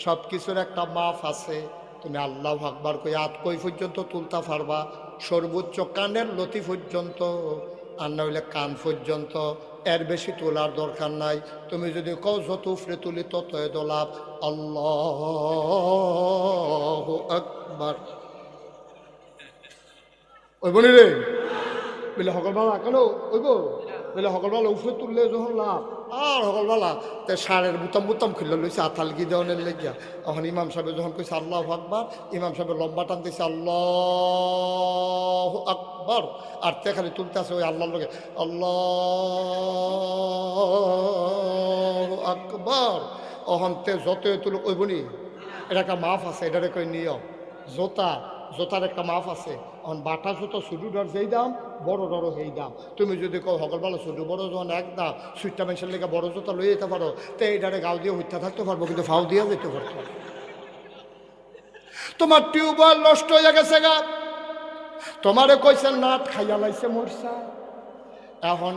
সব কিছুর একটা মাপ আছে। তুমি আল্লাহু আকবার কই হাত কই পর্যন্ত তুলতা পারবা? সর্বোচ্চ কানের লতি পর্যন্ত, আর না হইলে কান পর্যন্ত, এর বেশি তোলার দরকার নাই। তুমি যদি কও যত উপরে তুলি ততই দোলাপ। আল্লাহু আকবার। ওই বলি রে বলে সকালবেলা কেন ওইব বলে সকালবেলা উফরে তুললে যখন লাভ, আর সকালবেলা তে সারের বুতাম বুতাম খুললে লইছে আথালকি দেওয়ানের লেগিয়া। তখন ইমাম সাহেব যখন কইছে আল্লাহু আকবার, ইমাম সাহেব লম্বা টানতেছে আল্লাহু আকবার, আর তে খালি তুলতে আছে ওই আল্লাহর লগে আল্লাহু আকবার। অহন তে যতই তুলুক ওই বনি এটা একটা মাফ আছে, এটারে কই নিয়ম। জোতার একটা মাপ আছে। এখন বাটা জুতো ছোটো ডর যেই দাম, বড় ডরও সেই দাম। তুমি যদি কো সকালবেলা ছোটো বড় যখন এক দাম, সুইটটা মানুষের লেগে বড় জুতা লই যেতে পারো, তো এইটারে গাও দিয়ে হইতে থাকতে পারবো, কিন্তু ফাও দিয়ে যেতে পারতো। তোমার টিউবওয়েল নষ্ট হয়ে গেছে গা, তোমারে কইছে নাট খাইয়া লাইছে মরসা। এখন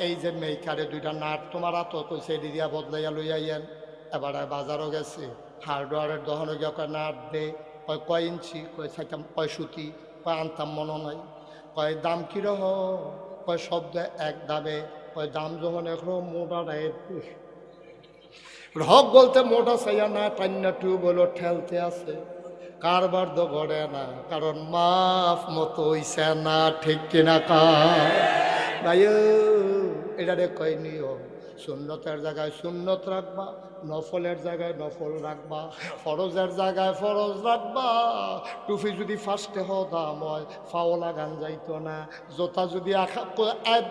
এই যে মেইকারে 2টা নাট তোমার হাত কইছে এটি দিয়া বদলাইয়া লই আইয়েন। এবারে বাজারও গেছে, হার্ডওয়ারের দোকানে গিয়ে কয় নাট দে, কয় ইঞ্চি, কয় চাইতাম, কয় সুতি, কয় আনতাম মনে নাই, কয় দাম কিরহ, কয় শব্দ এক দামে, কয় দাম যখন এখন মোটা হক বলতে মোটা চাইয়া না, টান্না টিউবওয়েল ঠেলতে আছে, কারবার তো গড়ে না, কারণ মাফ মতো হইছে না। ঠিক কিনা ভাই? এটারে কয় নিয়ম। সুন্নতের জায়গায় সুন্নত রাখবা, নফলের জায়গায় নফল রাখবা, ফরজের জায়গায় ফরজ রাখবা। টুপি যদি ফার্স্টে দাম হয়, ফাও লাগান যাইতো না। জোতা যদি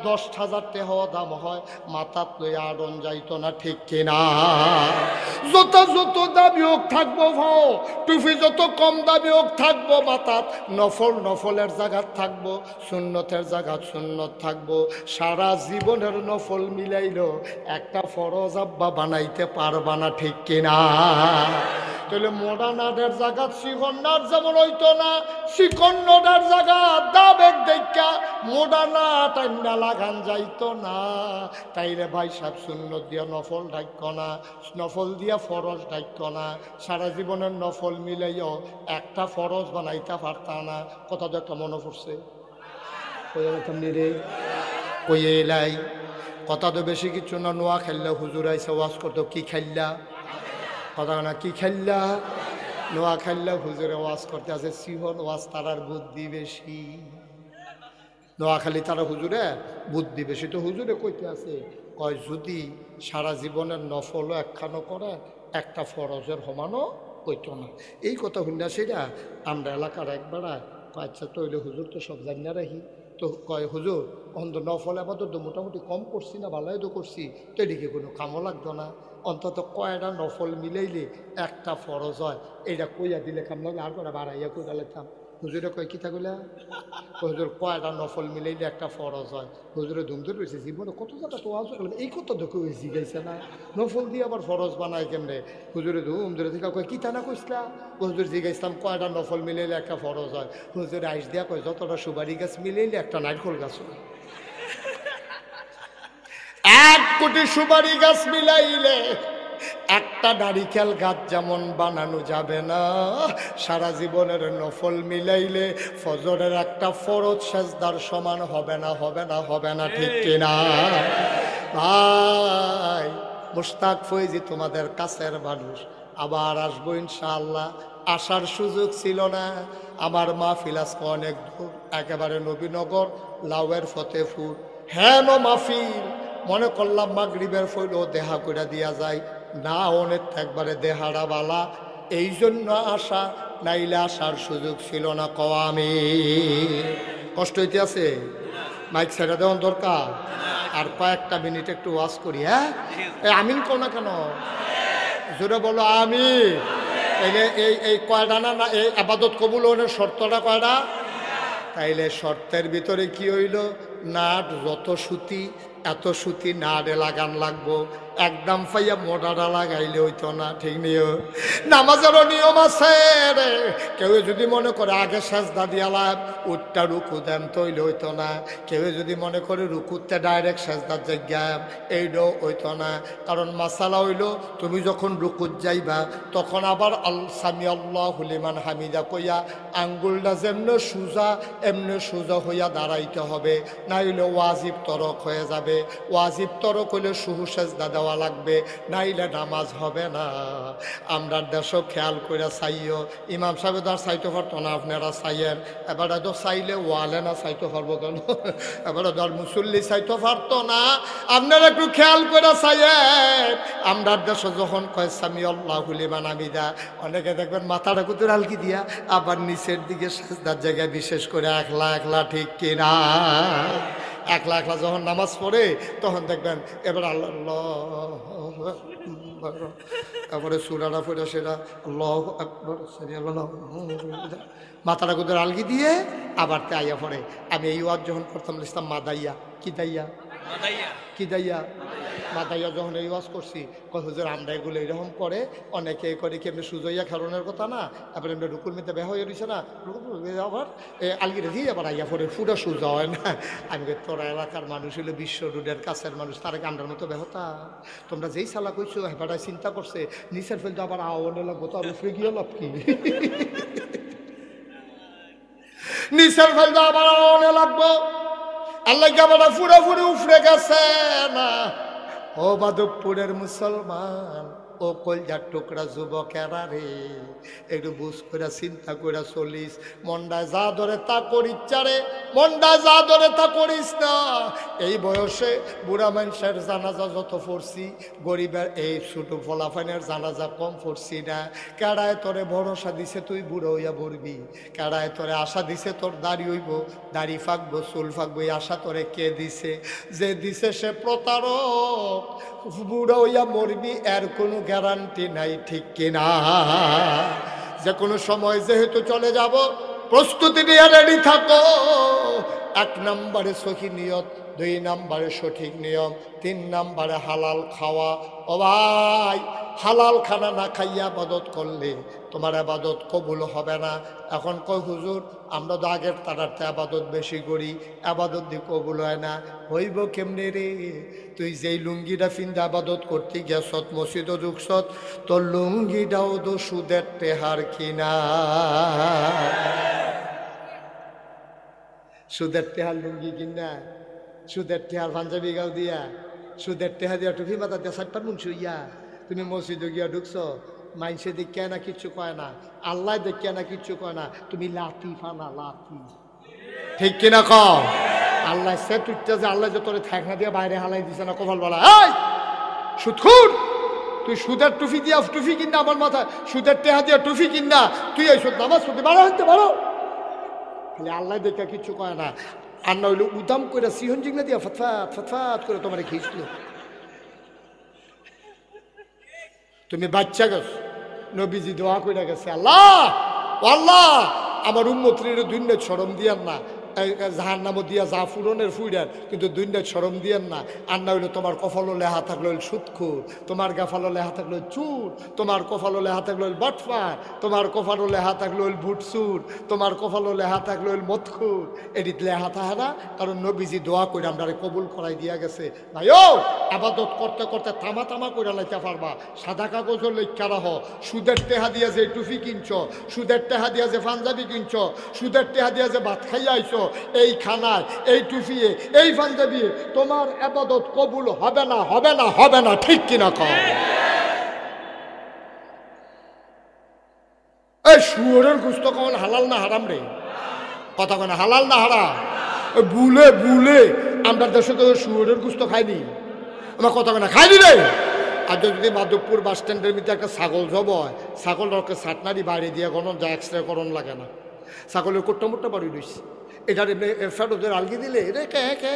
10,000 টাকা দাম হয়, মাথাত লই আড়ন যাইতো না। ঠিক কিনা? জোতা যত দামি হোক থাকবো ফাও, টুপি যত কম দামি হোক থাকবো মাথাত। নফলের জায়গাত থাকবো, সুন্নতের জায়গাত সুন্নত থাকবো। সারা জীবনের নফল মিলাইলো একটা ফরজ আব্বা বানাইতে পারবা না। ঠিক কিনা? তাহলে মডার্নাদের জায়গা শিকন্নার যেমন হইতো না, শিকন্নটার জায়গা দাবেক দেখা মডার্না টাইমটা লাগান যাইতো না। তাইলে ভাই সাহেব সুন্নত দিয়া নফল ঢাক্য না, নফল দিয়া ফরজ ঢাক্য না, সারা জীবনের নফল মিলাইও একটা ফরজ বানাইতে পারতা না। কথা তো একটা মনে পড়ছে রে কইয়ে এলাই। কথা তো বেশি কিছু না, নোয়া খেললে হুজুর আইসা ওয়াজ করতো, কি খেললা কথা না, কি খেললা নোয়া খেললে হুজুরে ওয়াজ করতে আছে, সিহন ওয়াজ তারার বুদ্ধি বেশি, নোয়াখালী তারা হুজুরে বুদ্ধি বেশি। তো হুজুরে কইতে আছে, কয় যদি সারা জীবনের নফলও একখানো করে একটা ফরজের সমানও কইতো না। এই কথা শুননা সেটা আমরা এলাকার একবারা আচ্ছা তৈলে হুজুর তো সব জানি না রাখি, তো কয় হুজুর অন্ত নফল আপাতত তো মোটামুটি কম করছি না, ভালোই তো করছি, তো এদিকে কোনো কামও লাগতো না, অন্তত কয়টা নফল মিলাইলে একটা ফরজ হয়, এইটা কইয়া দিলে কাম লাগে, আর করে বাড়াইয়া কইরা লেতাম। হুজুরে কয় কিতা কইলা, হুজুর কয়টা নফল মিলাইলে একটা ফরজ হয়। হুজুরে ধুমধুর রয়েছে, জীবনে কত জায়গা তো আজ এই কথা তো কেউ জিগাইছে না, নফল দিয়ে আবার ফরজ বানায় কেমনে। হুজুরে ধুম ধরে থেকে কয় কিতা না কইসলা, হুজুর জিগাইছিলাম কয়টা নফল মিলাইলে একটা ফরজ হয়। হুজুরে আইস দিয়া কয় যতটা সুপারি গাছ মিলাইলে একটা নারকেল গাছ হয়, 1 কোটি সুপারি গাছ মিলাইলে একটা নারিকেল গাছ যেমন বানানো যাবে না, সারা জীবনের নফল মিলাইলে ফজরের একটা ফরজ সেজদার সমান হবে না, হবে না, হবে না, ঠিক কিনা ভাই? মুশতাক ফৈজি তোমাদের কাছের মানুষ, আবার আসবো ইনশাআল্লাহ। আসার সুযোগ ছিল না, আমার মাহফিল আজকে অনেক দূর, একেবারে নবীনগর লাউয়ের ফতেপুর। হ্যাঁ মাহফিল মনে করলাম মাগরিবের ফইল দেহা করে দিয়া যায় না, অনেক একবারে দেহারা বালা, এই জন্য আসা, নাইলে আসার সুযোগ ছিল না। কওয়া আমি কষ্ট হইতে আছে, মাইক ছেড়ে দেওয়ার দরকার, আর কয়েকটা মিনিট একটু ওয়াজ করি। হ্যাঁ আমিন কও না কেন, জোরে বলো আমি। তাইলে এই কয়টা না, এই আবাদত কবুল হওয়ার শর্তটা কয়টা? তাইলে শর্তের ভিতরে কি হইল, নাট যত সুতি এত সুতি নাড়ে লাগান লাগবো, একদম পাইয়া মোটাটা লাগাইলে হইতো না, ঠিক নিও। নামাজেরও নিয়ম আছে রে, কেউ যদি মনে করে আগে সেজদা দিয়ালাম উঠটা রুকু দেন তৈলে হইতো না, কেউ যদি মনে করে রুকুতে ডাইরেক্ট সেজদার জায়গা এইটাও হইতো না। কারণ মাসালা হইল তুমি যখন রুকুত যাইবা তখন আবার সামি আল্লাহু লিমান হামিদা কইয়া আঙ্গুলটা যেমনে সোজা এমনি সোজা হইয়া দাঁড়াইতে হবে, না হইলে ওয়াজিব তরক হয়ে যাবে। ওয়াজিব তরক হইলে সুহু সেজদা দেওয়া লাগবে, নাইলে নামাজ হবে না। আমরা দেশও খেয়াল করে চাইও, ইমাম সাহেব তো আর চাইতে পারতো না, আপনারা চাইয়েন। এবারে তো চাইলে ওয়ালে না চাইতে পারবো কেন, এবারে ধর মুসল্লি চাইতে পারতো না, আপনারা একটু খেয়াল করে চাইয়েন। আমরা দেশে যখন কয় সামি আল্লাহু লিমান হামিদা, অনেকে দেখবেন মাথাটা কুতুর আলকি দিয়া আবার নিচের দিকে সেজদার জায়গায় বিশেষ করে একলা একলা, ঠিক কিনা? একলা একলা যখন নামাজ পড়ে তখন দেখবেন এবার আল্লাহ, তারপরে সুরাটা পড়ে সেটা আল্লাহু আকবার, মাথাটা কুতুর আলগি দিয়ে আবার তাইয়া পড়ে। আমি এই ওয়াজ যখন করতাম লিখতাম মাদাইয়া, কি দাইয়া, কি দাইয়া, মাদাইয়া যখন এই ওয়াজ করছি হুজুর আমরা এগুলো এরকম করে, অনেকে করে কি এমনি সুজইয়া খারণের কথা না, তারপরে এমনি রুকুর মধ্যে বেহ হয়ে রয়েছে না, আবার আলগিরে দিয়ে আবার আইয়া পরে ফুটা সোজা হয় না। আমি তোরা এলাকার মানুষ হইলো বিশ্ব রোডের কাছের মানুষ, তারা গান্ডার মতো বেহতা, তোমরা যেই সালা কইছো হেবাটায় চিন্তা করছে নিচের ফেলতে আবার আওয়ানে লাগবো, তো আর উফরে গিয়ে লাভ কি, নিচের ফেলতে আবার আওয়ানে লাগবো, আল্লাহ আবার ফুরে ফুরে উফরে গেছে না। ও মাধবপুরের মুসলমান, ও কলজার টুকরা যুবকেরা রে, একটু বুঝ করে চিন্তা করে চলিস, মন্ডায় যা ধরে তা করিস চারে, মন্ডায় যা ধরে তা করিস না। এই বয়সে বুড়া মানুষের জানাজা যত পড়ছি, গরিবের এই ছোট ফলাফানের জানাজা কম পড়ছি না। কেড়ায় তোরে ভরসা দিছে তুই বুড়ো হইয়া বলবি, কেড়ায় তোরে আশা দিছে তোর দাড়ি হইব, দাড়ি ফাঁকবো, চুল ফাঁকবো, এই আশা তোরে কে দিছে? যে দিছে সে প্রতারক, বুড়ো হইয়া মরবি এর কোনো গ্যারান্টি নাই, ঠিক কিনা? যে কোনো সময় যেহেতু চলে যাব, প্রস্তুতি নিয়ে রেডি থাকো। 1 নম্বরে সহি নিয়ত, 2 নম্বরে সঠিক নিয়ম, 3 নম্বরে হালাল খাওয়া। ও ভাই হালাল খানা না খাইয়া আবাদত করলে তোমার আবাদত কবুল হবে না। এখন কই হুজুর আমরা তো আগের তারাতে আবাদত বেশি করি, আবাদত দিয়ে কবুল হয় না। হইব কেমনে রে? তুই যেই লুঙ্গিটা ফিন্দে আবাদত করতে গেছত মসজিদ ঢুকছত, তোর লুঙ্গিটাও তো সুদের টেহার কিনা। সুদের টেহার লুঙ্গি কিনা, সুদের টেহার পাঞ্জাবি গাও দিয়া, সুদের টেহা দিয়া টুপি মাথা দিয়া সাইড পার মুনছু ইয়া তুমি মসজিদে গিয়া ঢুকছ, মাইসে দেখিয়া না কিচ্ছু কয় না, আল্লাহ দেখিয়া না কিচ্ছু কয় না, তুমি লাতি ফানা লাতি, ঠিক কিনা কও? আল্লাহ সে তুইটা যে আল্লাহ যে তোরে থাকনা দিয়ে বাইরে হালাই দিছে না কপাল বলা। এই সুদখোর, তুই সুদের টুপি দিয়া টুপি কিনা আমার মাথায়, সুদের টেহা দিয়া টুপি কিনা তুই এই সুদ নামাজ পড়তে পারো হইতে পারো, খালি আল্লাহ দেখা কিচ্ছু কয় না। আর না হইলে উদাম করে সিহন জিংনা দিয়া ফতফাত ফতফাত করে তোমার খিঁচল। তুমি বাচ্চা গেছ, নবীজি দোয়া করে গেছে, আল্লাহ আল্লাহ আমার উম্মতের দুনিয়া শরম দিয়ান না, জাহার নামও দিয়া যা ফুরনের ফুইডার, কিন্তু দুনিয়া শরম দিয়ান না। আর না হইলে তোমার কপালো লেহা থাকলো সুদখোর, তোমার গাফালো লেহা থাকলো চুর, তোমার কপালো লেহা থাকলো বাটফার, তোমার কপালো লেহা থাকলো ভুটসুর, তোমার কপালো লেহা থাকলো মদখুর। এদিক লেহা থাকে না, কারণ নবীজি দোয়া করে আমরা কবুল করাই দিয়া গেছে। ভাই ও আবাদত করতে করতে তামা তামা করে লাইতে পারবা, সাদা কাগজও লেখা রাহ। সুদের টেহা দিয়া যে টুপি কিনছ, সুদের টেহা দিয়া যে পাঞ্জাবি কিনছ, সুদের টেহা দিয়া যে ভাত খাইয়া আইছো, এই খানায় এই টুপিয়ে এই পাঞ্জাবি তোমার আবাদত কবুল হবে না, হবে না, হবে না, ঠিক কিনা কও? এই শুয়োরের গোশত কখন হালাল না হারাম রে? কথা কয় না হালাল না হারাম? বুলে বুলে আমরা দেশে তো শুয়োরের গোশত খাইনি, আমার কথা কয় না খাইনি রে। আর যদি মাধবপুর বাস স্ট্যান্ডের মধ্যে একটা ছাগল জব হয়, ছাগলটাকে সাতনারি বাড়ি দিয়ে গণন যায়, এক্সরে করণ লাগে না, ছাগলের কোট্টা মোট্টা বাড়ি রয়েছে, এটার ফেরতের আলগি দিলে রে কে কে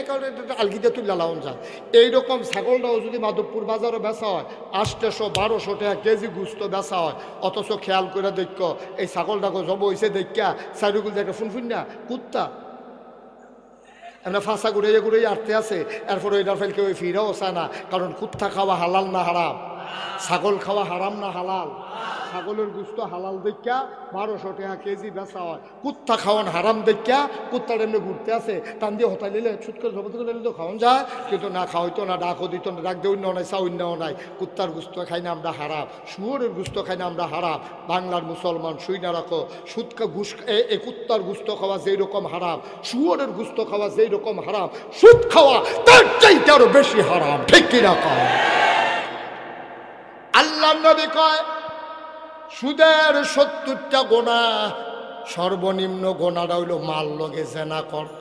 আলগি দিয়ে তুলে লাউন যায়। এইরকম ছাগলটাও যদি মাধবপুর বাজারে বেচা হয় 800-1200 টাকা কেজি গুস্ত বেচা হয়, অথচ খেয়াল করে দেখ এই ছাগলটাকে জব হয়েছে দেখা চারিগুলো একটা ফুনফুন না কুত্তা এমনি ফাঁসা ঘুরাইয়া ঘুরাইয়া আটতে আছে, এরপরে এটার ফেল কেউ ফিরেও চায় না, কারণ কুত্তা খাওয়া হালাল না হারাম, ছাগল খাওয়া হারাম না হালাল। ছাগলের গুস্ত হালাল দেখা 1200 টাকা কেজি বেচা হয়, কুত্তা খাওয়ান হারাম দেখা কুত্তার এমনি ঘুরতে আছে, টান দিয়ে হতাই নিলে ছুটকে জবত করে নিলে তো খাওয়ান যায়, কিন্তু না খাওয়াইতো না, ডাকও দিত না, ডাক দিয়ে অন্য নাই, চা অন্যও নাই। কুত্তার গুস্ত খাই না আমরা হারাম, শুয়োরের গুস্ত খাই না আমরা হারাম। বাংলার মুসলমান শুই না রাখো, সুদকা ঘুষ এই কুত্তার গুস্ত খাওয়া যেই রকম হারাম, শুয়োরের গুস্ত খাওয়া যেই রকম হারাম, সুদ খাওয়া তার চাইতে আরো বেশি হারাম, ঠিক কিনা কও? আল্লাহ নবী কয় সুদের 70টা গোনা, সর্বনিম্ন গোনাটা হইল মাল লগে জেনা করা,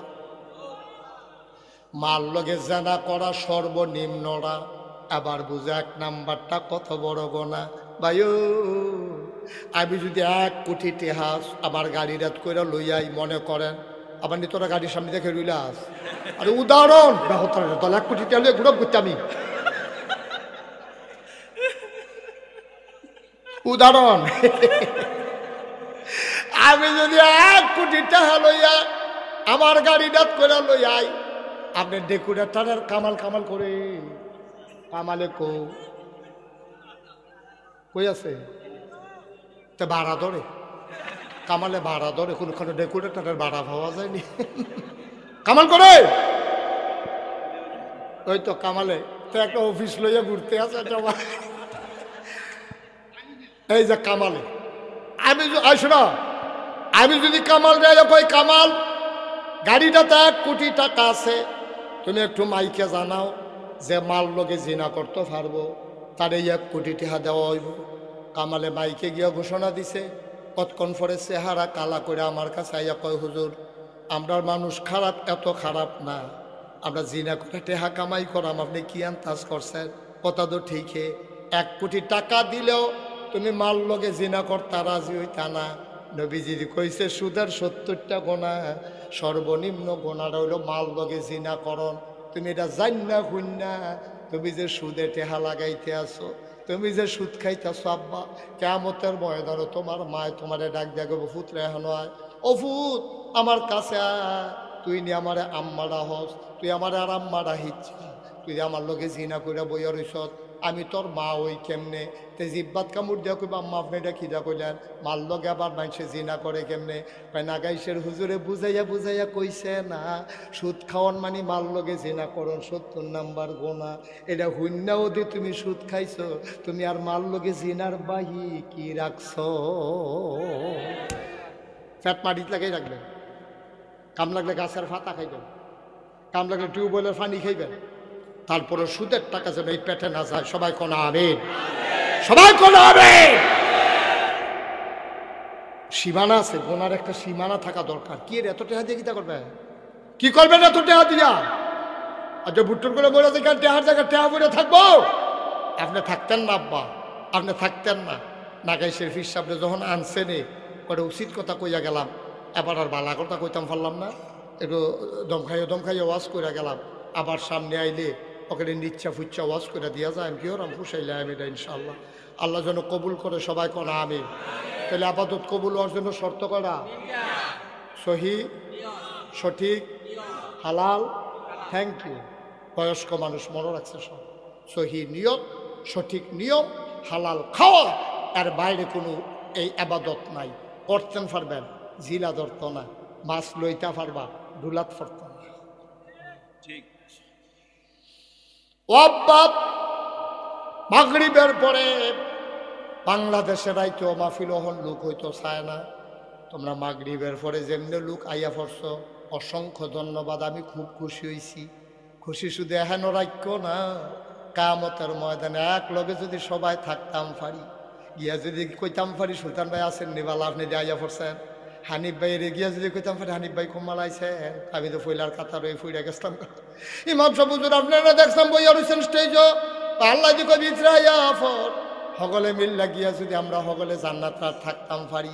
মাল লগে জেনা করা সর্বনিম্নরা। আবার বুঝে 1 নাম্বারটা কত বড় গোনা। ভাইও আমি যদি 1 কোটি টাকা আমার গাড়ি রাত করে লইয়াই, মনে করেন আবার নি তোরা গাড়ির সামনে দেখে রইলাস, আরে উদাহরণ বেহতর 1 কোটি টাকা লইয়া ঘুরব করতে আমি, উদাহরণ। আমি যদি 1 কোটি টাকা লইয়া আমার গাড়ি দাঁত করে লইয়াই, আপনি ডেকুরেটারের কামাল কামাল করে কামালে কই আছে তো ভাড়া ধরে, কামালে ভাড়া ধরে, কোনখানে ডেকুরেটারের ভাড়া পাওয়া যায়নি, কামাল করে ওই তো কামালে তো একটা অফিস লইয়া ঘুরতে আছে এই যে কামালে। আমি শোনা, আমি যদি কামাল দেয় কই কামাল গাড়িটাতে 1 কোটি টাকা আছে, তুমি একটু মাইকে জানাও যে মাল লগে জিনা করতে পারবো, তার এই 1 কোটি টাকা দেওয়া হইব। কামালে মাইকে গিয়া ঘোষণা দিছে, কতক্ষণ পরে চেহারা কালা করে আমার কাছে আইয়া কয় হুজুর আমরার মানুষ খারাপ, এত খারাপ না, আমরা জিনা করে টেহা কামাই করাম, আপনি কি আন্তাজ করছেন? কথা তো ঠিকই, 1 কোটি টাকা দিলেও তুমি মাল লগে জিনা করতে রাজি হইতা না। নবীজি কইছে সুদের 70টা গোনা, সর্বনিম্ন গোনাটা হইল মাল লগে জিনা করন। তুমি এটা জান না শুন না, তুমি যে সুদে টেহা লাগাইতে আসো, তুমি যে সুদ খাইতেছো, আব্বা কিয়ামতের ময়দানে তোমার মায় তোমারে ডাক দিয়া গো ফুত রেহান হয়, ও ফুত আমার কাছে আয়, তুই নি আমারে আম্মারা হস, তুই আমারে আর আম্মারা হিচ্ছা, তুই আমার লগে জিনা কইরা বইয়া রইছত, আমি তোর মা ওই কেমনে তে জিব্বাত কামড় দিয়া কইবা আম্মা আপনি এটা খিদা কইলেন মাল লগে আবার মানুষে জিনা করে কেমনে কয় নাগাইশের হুজুরে বুঝাইয়া বুঝাইয়া কইছে না সুদ খাওয়ান মানে মাল লগে জিনা করন ৭০ নাম্বার গোনা এটা হুন্নাও দি তুমি সুদ খাইছো তুমি আর মাল লগে জিনার বাহি কি রাখছো ফ্যাট মাটিতে লাগাই রাখবেন কাম লাগলে গাছের ফাতা খাইবেন কাম লাগলে টিউবওয়েলের পানি খাইবেন তারপরে সুদের টাকা যেন এই পেটে না যায় সবাই কোন আবেন সবাই কোন আবেন সীমানা আছে গোনার একটা সীমানা থাকা দরকার কি এত টেহা দিয়ে কিতা করবে কি করবেন এত টেহা দিয়া আচ্ছা ভুট্টুর করে বলে দেখেন টেহার জায়গায় টেহা বলে থাকবো আপনি থাকতেন না আব্বা আপনি থাকতেন না নাগাইশের ফির সামনে যখন আনছেনে ওটা উচিত কথা কইয়া গেলাম এবার আর বালা কথা কইতাম পারলাম না একটু দমখাইয়ে ওয়াজ করে গেলাম আবার সামনে আইলে ওখানে নিচ্ছা ফুচ্ছা ওয়াজ করে দিয়া যায় আমি কি ওরাম ফুসাইলে আমি এটা ইনশাল্লাহ আল্লাহ যেন কবুল করে সবাই কোনা আমি তাহলে আপাতত কবুল হওয়ার জন্য শর্ত করা সহি সঠিক হালাল থ্যাংক ইউ বয়স্ক মানুষ মনে রাখছে সব সহি নিয়ত সঠিক নিয়ম হালাল খাওয়া আর বাইরে কোনো এই আবাদত নাই করতেন পারবেন জিলা ধরত না মাছ লইতা পারবা ডুলাত ফরত না ঠিক মাগরিবের পরে বাংলাদেশের রাইতো মাহফিল হন লোক হইতো চায় না তোমরা মাগরিবের পরে যেমনি লোক আইয়া পড়ছ অসংখ্য ধন্যবাদ আমি খুব খুশি হয়েছি খুশি শুধু এহেন রাখ্য না কামতের ময়দানে এক লগে যদি সবাই থাকতাম পারি গিয়া যদি কইতাম পারি সুলতান ভাই আছেন নিবালা আপনি যে আইয়া পড়ছেন হানিফ ভাইয়ের গিয়া যদি কইতাম পারি হানিফ ভাই কমাল আইছেন আমি তো ফইলার কাতার হয়ে ফুইরা গেছিলাম ইমাম সাহেব হুজুর আপনারা দেখলাম বইয়া রয়েছেন স্টেজও আল্লাহ দি কবি সকলে মিল্লা গিয়া যদি আমরা সকলে জান্নাত থাকতাম পারি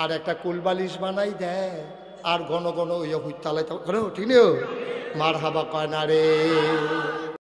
আর একটা কুলবালিশ বানাই দেয় আর ঘন ঘন ওই হুইতালাইতাম ঠিক নেই মার হাবা কয় না রে